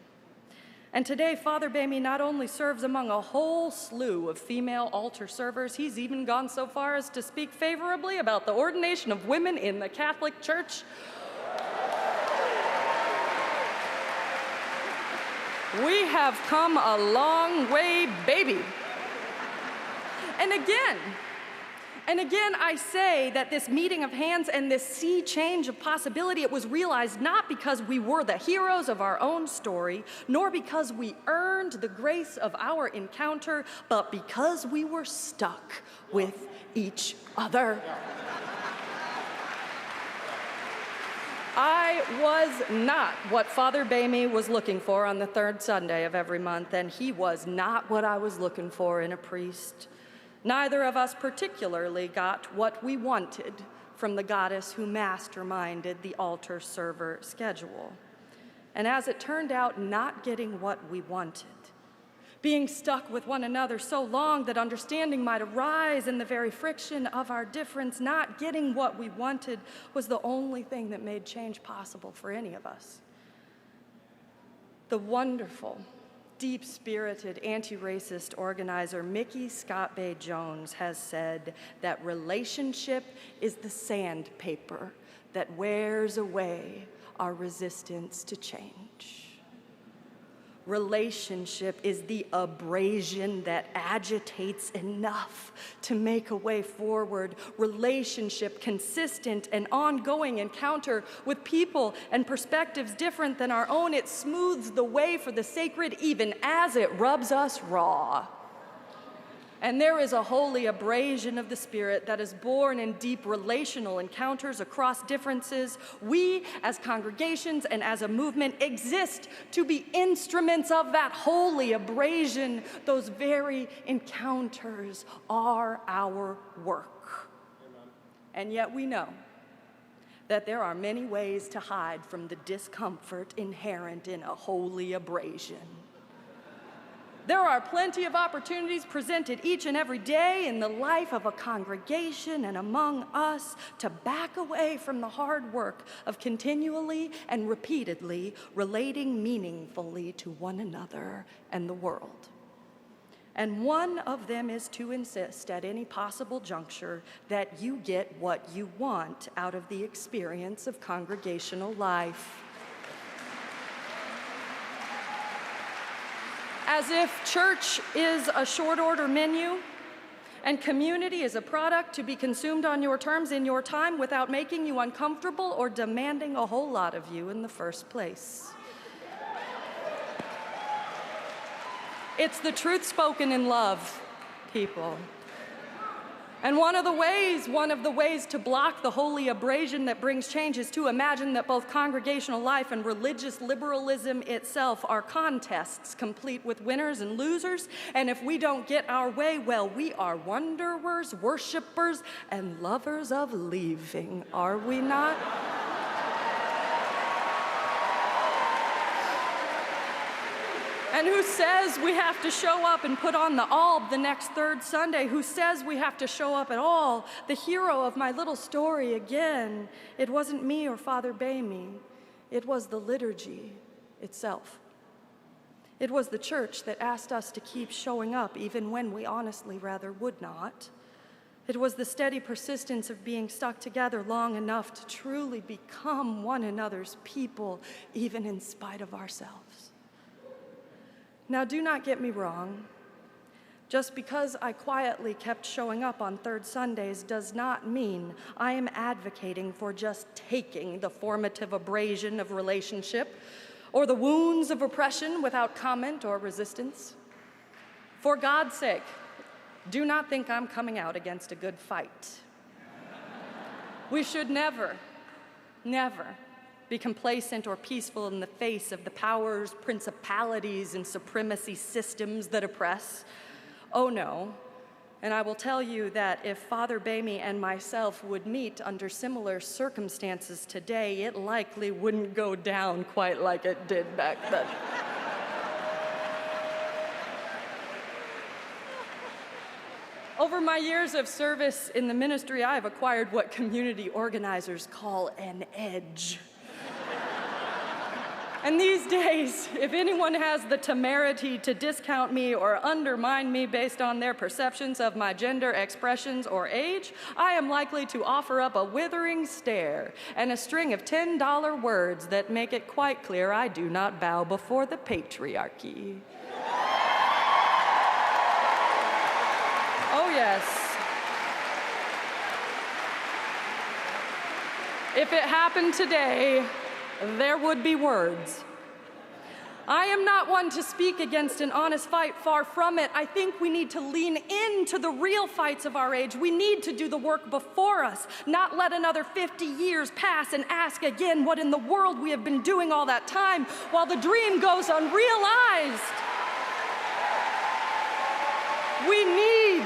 And today, Father Bamey not only serves among a whole slew of female altar servers, he's even gone so far as to speak favorably about the ordination of women in the Catholic Church. We have come a long way, baby. And again, I say that this meeting of hands and this sea change of possibility, it was realized not because we were the heroes of our own story, nor because we earned the grace of our encounter, but because we were stuck with each other. I was not what Father Bamey was looking for on the third Sunday of every month, and he was not what I was looking for in a priest. Neither of us particularly got what we wanted from the goddess who masterminded the altar server schedule. And as it turned out, not getting what we wanted. Being stuck with one another so long that understanding might arise in the very friction of our difference, not getting what we wanted was the only thing that made change possible for any of us. The wonderful, deep-spirited anti-racist organizer Mickey Scott Bay Jones has said that relationship is the sandpaper that wears away our resistance to change. Relationship is the abrasion that agitates enough to make a way forward. Relationship, consistent and ongoing encounter with people and perspectives different than our own. It smooths the way for the sacred even as it rubs us raw. And there is a holy abrasion of the Spirit that is born in deep relational encounters across differences. We, as congregations and as a movement, exist to be instruments of that holy abrasion. Those very encounters are our work. And yet we know that there are many ways to hide from the discomfort inherent in a holy abrasion. There are plenty of opportunities presented each and every day in the life of a congregation and among us to back away from the hard work of continually and repeatedly relating meaningfully to one another and the world. And one of them is to insist at any possible juncture that you get what you want out of the experience of congregational life. As if church is a short order menu and community is a product to be consumed on your terms in your time without making you uncomfortable or demanding a whole lot of you in the first place. It's the truth spoken in love, people. And one of the ways to block the holy abrasion that brings change is to imagine that both congregational life and religious liberalism itself are contests complete with winners and losers. And if we don't get our way, well, we are wanderers, worshipers, and lovers of leaving, are we not? And who says we have to show up and put on the alb the next third Sunday? Who says we have to show up at all? The hero of my little story again, it wasn't me or Father Bamey. It was the liturgy itself. It was the church that asked us to keep showing up even when we honestly rather would not. It was the steady persistence of being stuck together long enough to truly become one another's people, even in spite of ourselves. Now, do not get me wrong. Just because I quietly kept showing up on third Sundays does not mean I am advocating for just taking the formative abrasion of relationship or the wounds of oppression without comment or resistance. For God's sake, do not think I'm coming out against a good fight. We should never be complacent or peaceful in the face of the powers, principalities, and supremacy systems that oppress. Oh no. And I will tell you that if Father Bamey and myself would meet under similar circumstances today, it likely wouldn't go down quite like it did back then. Over my years of service in the ministry, I have acquired what community organizers call an edge. And these days, if anyone has the temerity to discount me or undermine me based on their perceptions of my gender expressions or age, I am likely to offer up a withering stare and a string of $10 words that make it quite clear I do not bow before the patriarchy. Oh, yes. If it happened today, there would be words. I am not one to speak against an honest fight, far from it. I think we need to lean into the real fights of our age. We need to do the work before us, not let another 50 years pass and ask again what in the world we have been doing all that time while the dream goes unrealized. We need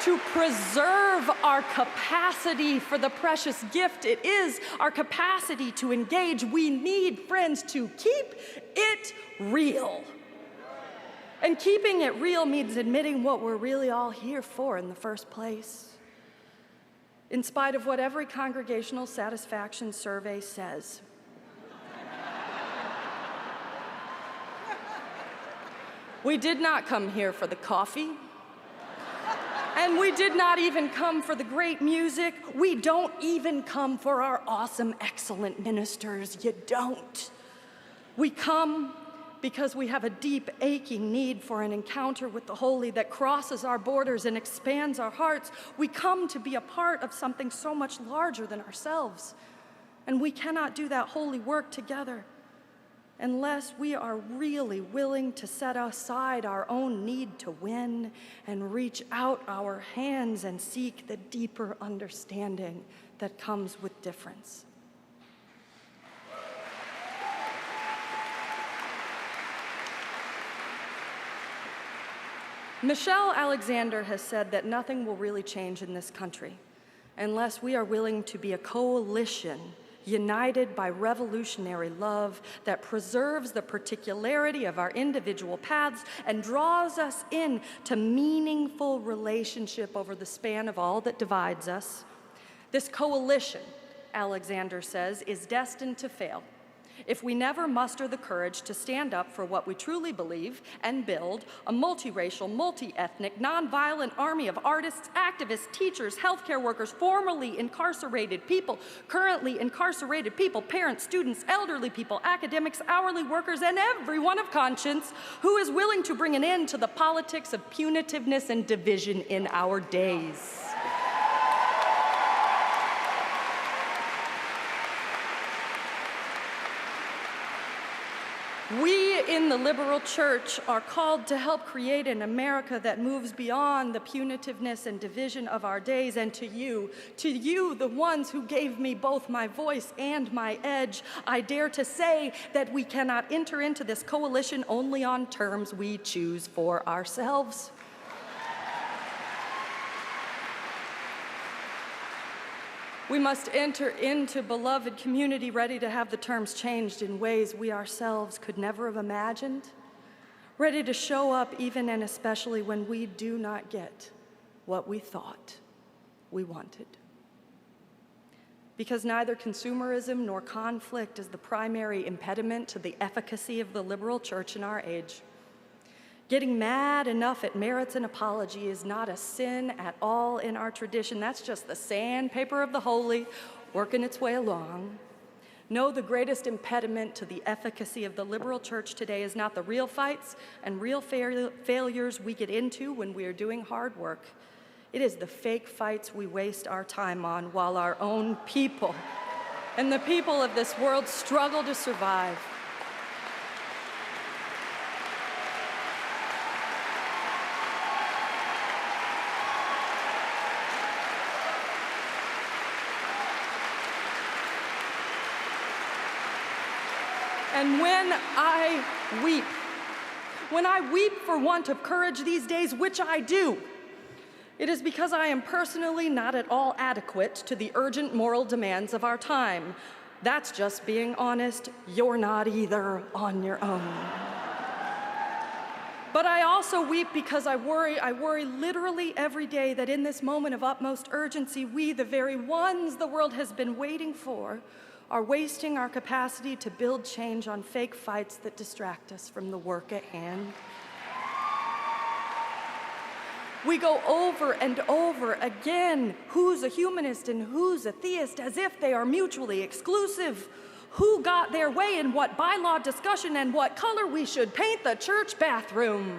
to preserve our capacity for the precious gift it is, our capacity to engage. We need, friends, to keep it real. And keeping it real means admitting what we're really all here for in the first place. In spite of what every congregational satisfaction survey says. We did not come here for the coffee. And we did not even come for the great music. We don't even come for our awesome, excellent ministers. You don't. We come because we have a deep, aching need for an encounter with the holy that crosses our borders and expands our hearts. We come to be a part of something so much larger than ourselves. And we cannot do that holy work together unless we are really willing to set aside our own need to win and reach out our hands and seek the deeper understanding that comes with difference. Michelle Alexander has said that nothing will really change in this country unless we are willing to be a coalition united by revolutionary love that preserves the particularity of our individual paths and draws us in to meaningful relationship over the span of all that divides us. This coalition, Alexander says, is destined to fail if we never muster the courage to stand up for what we truly believe and build a multiracial, multi-ethnic, nonviolent army of artists, activists, teachers, healthcare workers, formerly incarcerated people, currently incarcerated people, parents, students, elderly people, academics, hourly workers, and everyone of conscience who is willing to bring an end to the politics of punitiveness and division in our days. We in the liberal church are called to help create an America that moves beyond the punitiveness and division of our days. And to you, the ones who gave me both my voice and my edge, I dare to say that we cannot enter into this coalition only on terms we choose for ourselves. We must enter into beloved community ready to have the terms changed in ways we ourselves could never have imagined, ready to show up even and especially when we do not get what we thought we wanted. Because neither consumerism nor conflict is the primary impediment to the efficacy of the liberal church in our age. Getting mad enough at merits and apology is not a sin at all in our tradition. That's just the sandpaper of the holy working its way along. No, the greatest impediment to the efficacy of the liberal church today is not the real fights and real failures we get into when we are doing hard work. It is the fake fights we waste our time on while our own people and the people of this world struggle to survive. And when I weep for want of courage these days, which I do, it is because I am personally not at all adequate to the urgent moral demands of our time. That's just being honest. You're not either on your own. But I also weep because I worry literally every day that in this moment of utmost urgency, we, the very ones the world has been waiting for, are wasting our capacity to build change on fake fights that distract us from the work at hand. We go over and over again, who's a humanist and who's a theist, as if they are mutually exclusive. Who got their way in what bylaw discussion and what color we should paint the church bathroom.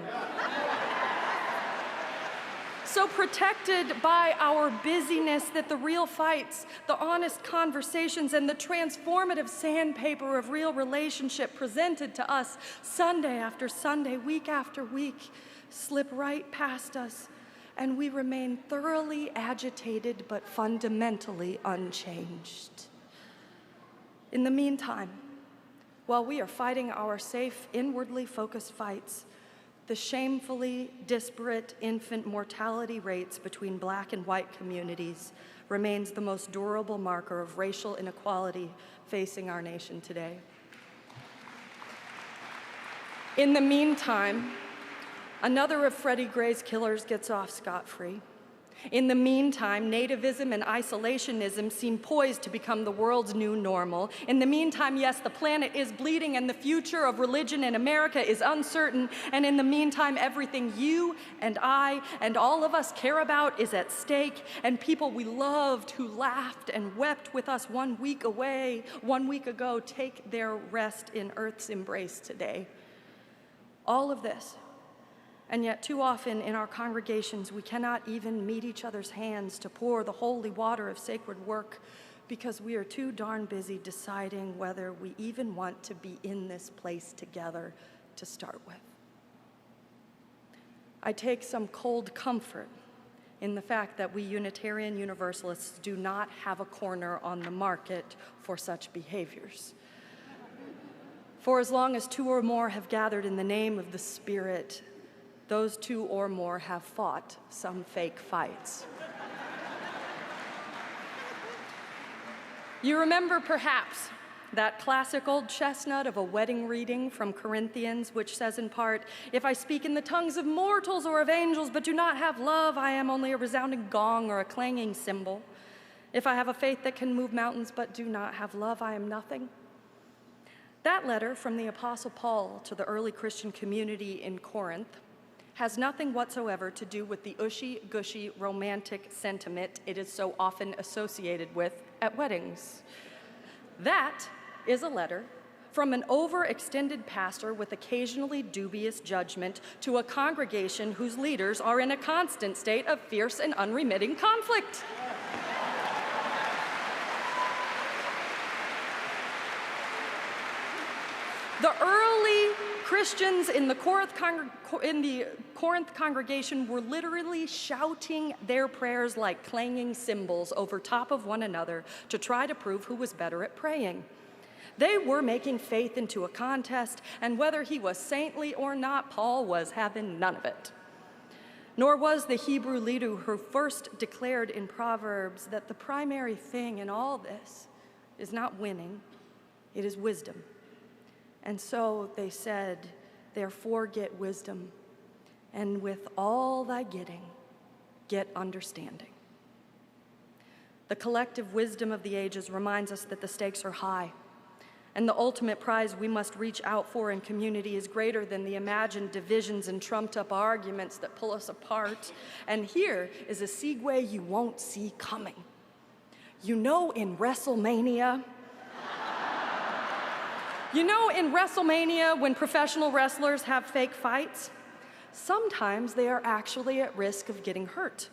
So protected by our busyness that the real fights, the honest conversations, and the transformative sandpaper of real relationship presented to us Sunday after Sunday, week after week, slip right past us, and we remain thoroughly agitated but fundamentally unchanged. In the meantime, while we are fighting our safe, inwardly focused fights, The shamefully disparate infant mortality rates between Black and white communities remains the most durable marker of racial inequality facing our nation today. In the meantime, another of Freddie Gray's killers gets off scot-free. In the meantime, nativism and isolationism seem poised to become the world's new normal. In the meantime, yes, the planet is bleeding and the future of religion in America is uncertain. And in the meantime, everything you and I and all of us care about is at stake. And people we loved who laughed and wept with us 1 week ago, take their rest in Earth's embrace today. All of this. And yet too often in our congregations, we cannot even meet each other's hands to pour the holy water of sacred work because we are too darn busy deciding whether we even want to be in this place together to start with. I take some cold comfort in the fact that we Unitarian Universalists do not have a corner on the market for such behaviors. For as long as 2 or more have gathered in the name of the Spirit, those 2 or more have fought some fake fights. You remember perhaps that classic old chestnut of a wedding reading from Corinthians, which says in part, "If I speak in the tongues of mortals or of angels, but do not have love, I am only a resounding gong or a clanging cymbal. If I have a faith that can move mountains, but do not have love, I am nothing." That letter from the Apostle Paul to the early Christian community in Corinth has nothing whatsoever to do with the ushy-gushy romantic sentiment it is so often associated with at weddings. That is a letter from an overextended pastor with occasionally dubious judgment to a congregation whose leaders are in a constant state of fierce and unremitting conflict. The early Christians in the Corinth congregation were literally shouting their prayers like clanging cymbals over top of one another to try to prove who was better at praying. They were making faith into a contest, and whether he was saintly or not, Paul was having none of it. Nor was the Hebrew leader who first declared in Proverbs that the primary thing in all this is not winning, it is wisdom. And so they said, "Therefore get wisdom, and with all thy getting, get understanding." The collective wisdom of the ages reminds us that the stakes are high, and the ultimate prize we must reach out for in community is greater than the imagined divisions and trumped-up arguments that pull us apart. And here is a segue you won't see coming. You know in WrestleMania, when professional wrestlers have fake fights, sometimes they are actually at risk of getting hurt.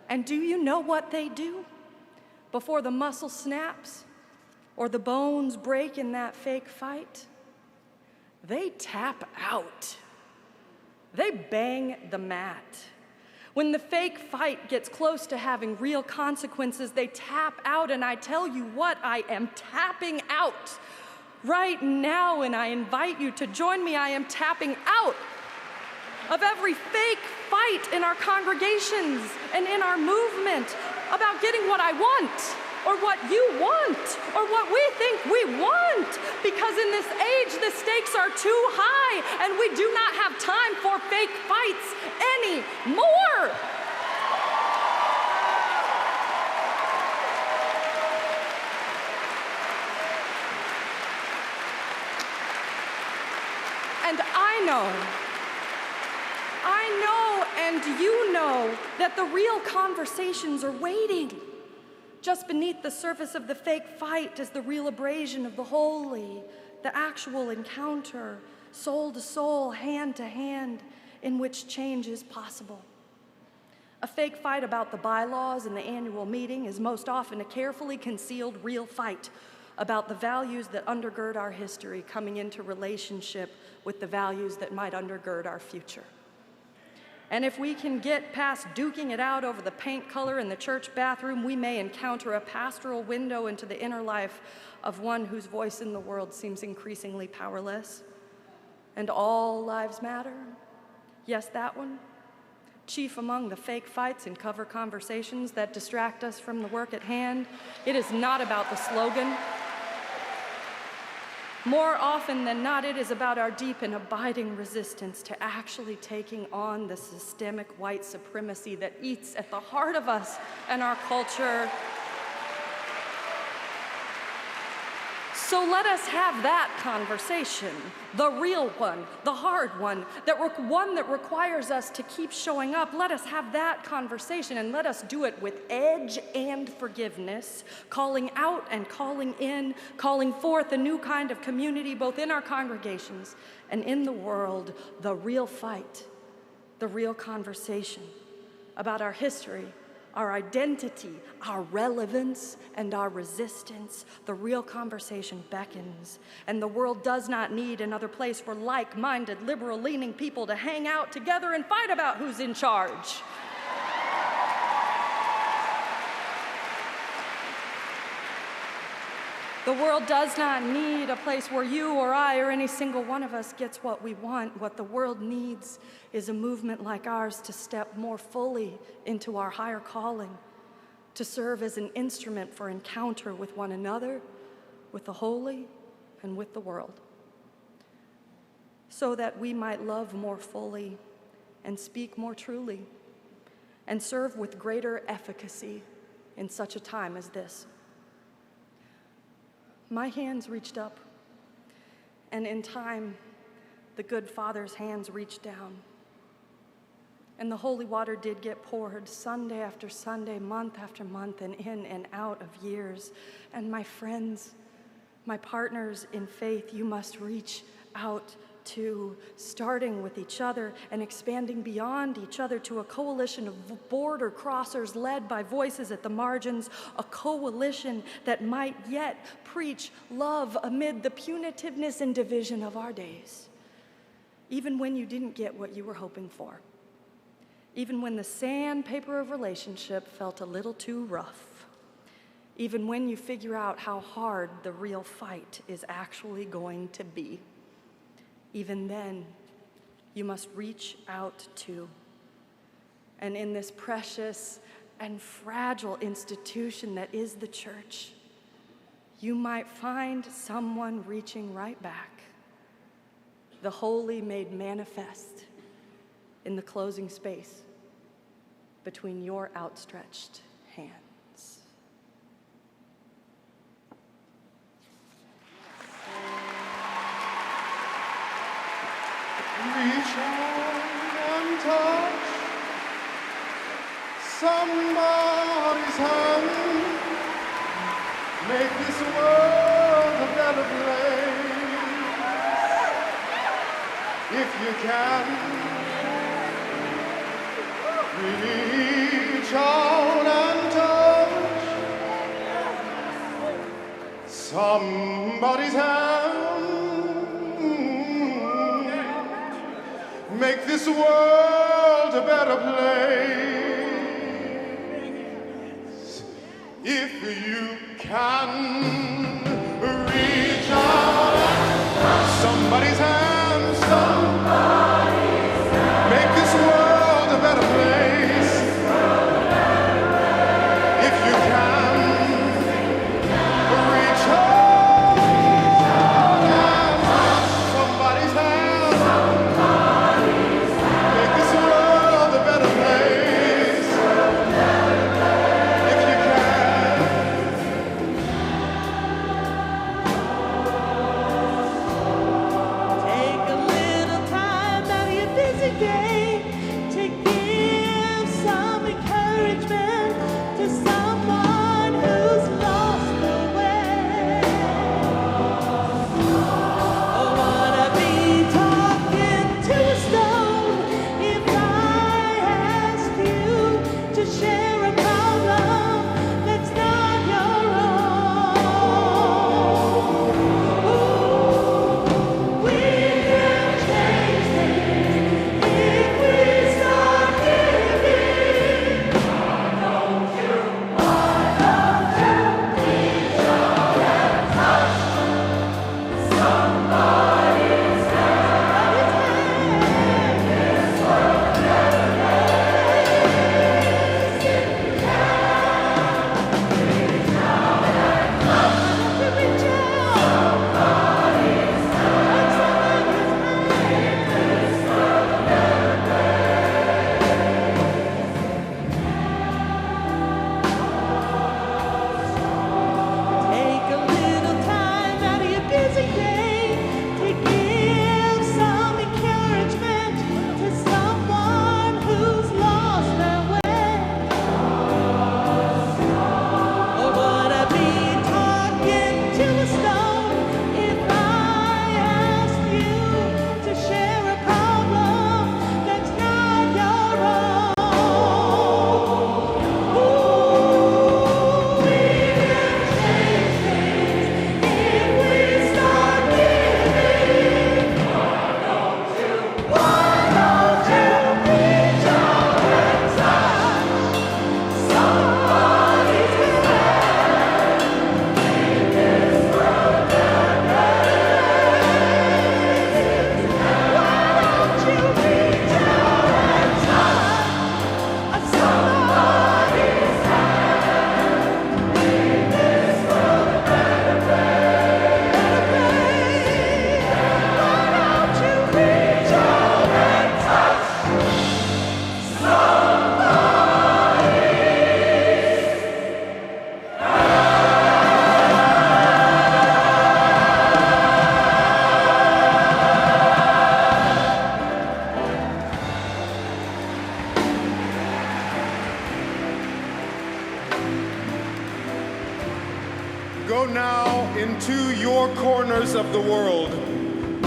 And do you know what they do before the muscle snaps or the bones break in that fake fight? They tap out. They bang the mat. When the fake fight gets close to having real consequences, they tap out, and I tell you what, I am tapping out right now, and I invite you to join me. I am tapping out of every fake fight in our congregations and in our movement about getting what I want or what you want or what we think we want, because in this age the stakes are too high and we do not have time for fake fights anymore. And I know and you know that the real conversations are waiting. Just beneath the surface of the fake fight is the real abrasion of the holy, the actual encounter, soul to soul, hand to hand, in which change is possible. A fake fight about the bylaws in the annual meeting is most often a carefully concealed real fight about the values that undergird our history coming into relationship with the values that might undergird our future. And if we can get past duking it out over the paint color in the church bathroom, we may encounter a pastoral window into the inner life of one whose voice in the world seems increasingly powerless. And all lives matter, Yes, that one. Chief among the fake fights and cover conversations that distract us from the work at hand. It is not about the slogan. More often than not, it is about our deep and abiding resistance to actually taking on the systemic white supremacy that eats at the heart of us and our culture. So let us have that conversation, the real one, the hard one, one that requires us to keep showing up. Let us have that conversation, and let us do it with edge and forgiveness, calling out and calling in, calling forth a new kind of community, both in our congregations and in the world, the real fight, the real conversation about our history, our identity, our relevance, and our resistance. The real conversation beckons, and the world does not need another place for like-minded, liberal-leaning people to hang out together and fight about who's in charge. The world does not need a place where you or I or any single one of us gets what we want. What the world needs is a movement like ours to step more fully into our higher calling, to serve as an instrument for encounter with one another, with the holy, and with the world, so that we might love more fully and speak more truly and serve with greater efficacy in such a time as this. My hands reached up, and in time, the good Father's hands reached down. And the holy water did get poured Sunday after Sunday, month after month, and in and out of years. And my friends, my partners in faith, you must reach out to, starting with each other and expanding beyond each other to a coalition of border crossers led by voices at the margins, a coalition that might yet preach love amid the punitiveness and division of our days, even when you didn't get what you were hoping for, even when the sandpaper of relationship felt a little too rough, even when you figure out how hard the real fight is actually going to be. Even then, you must reach out to. And in this precious and fragile institution that is the church, you might find someone reaching right back, the holy made manifest in the closing space between your outstretched hands. Reach out and touch somebody's hand. Make this world a better place. If you can, reach out and touch somebody's hand. Make this world a better place. If you can, reach out somebody's hand. Make this world a better place. If you can, reach out and touch somebody's hand. Make this world a better place. If you can. the world,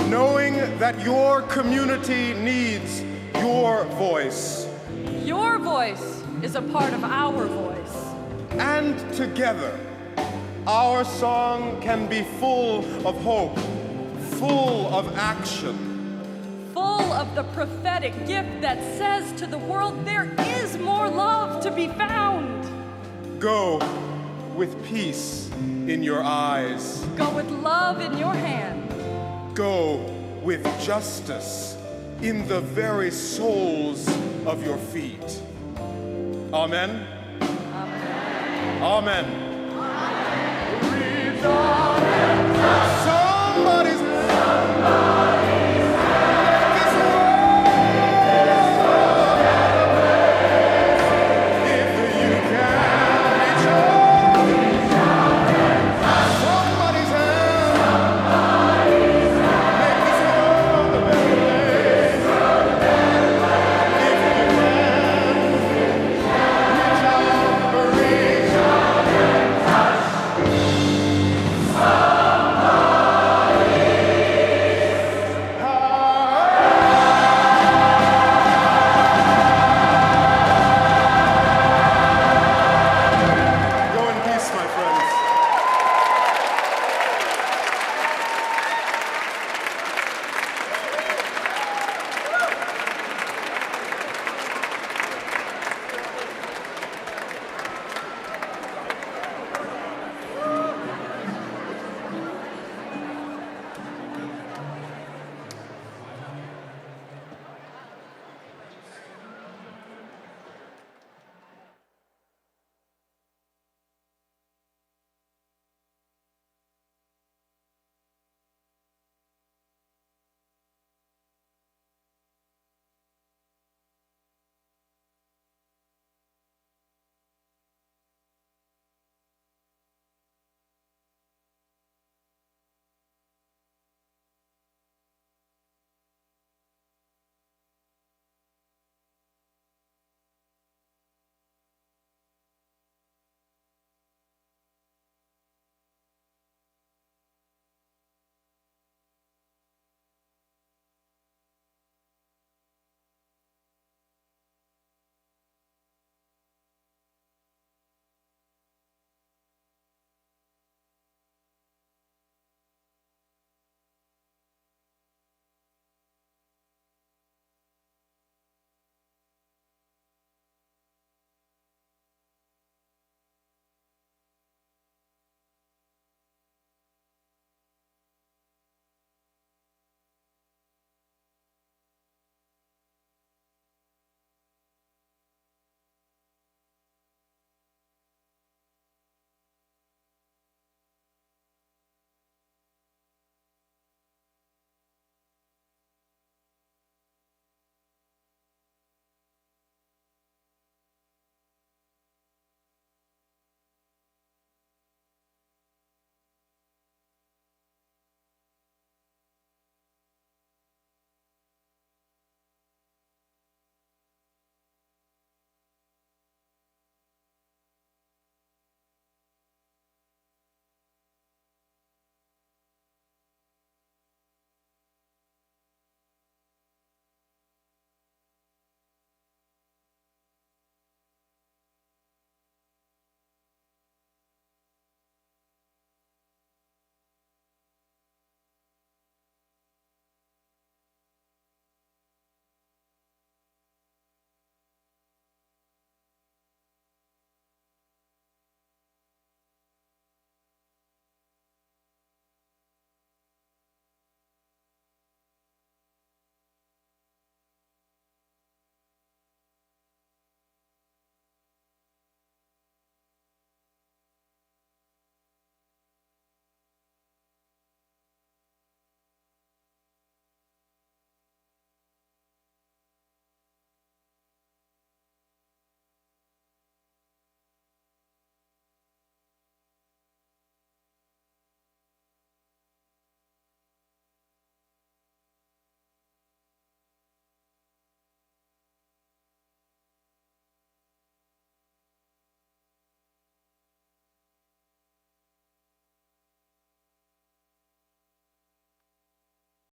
knowing that your community needs your voice. Your voice is a part of our voice. And together, our song can be full of hope, full of action. Full of the prophetic gift that says to the world, there is more love to be found. Go with peace in your eyes. Go with love in your hand. Go with justice in the very soles of your feet. Amen. Amen. Amen. So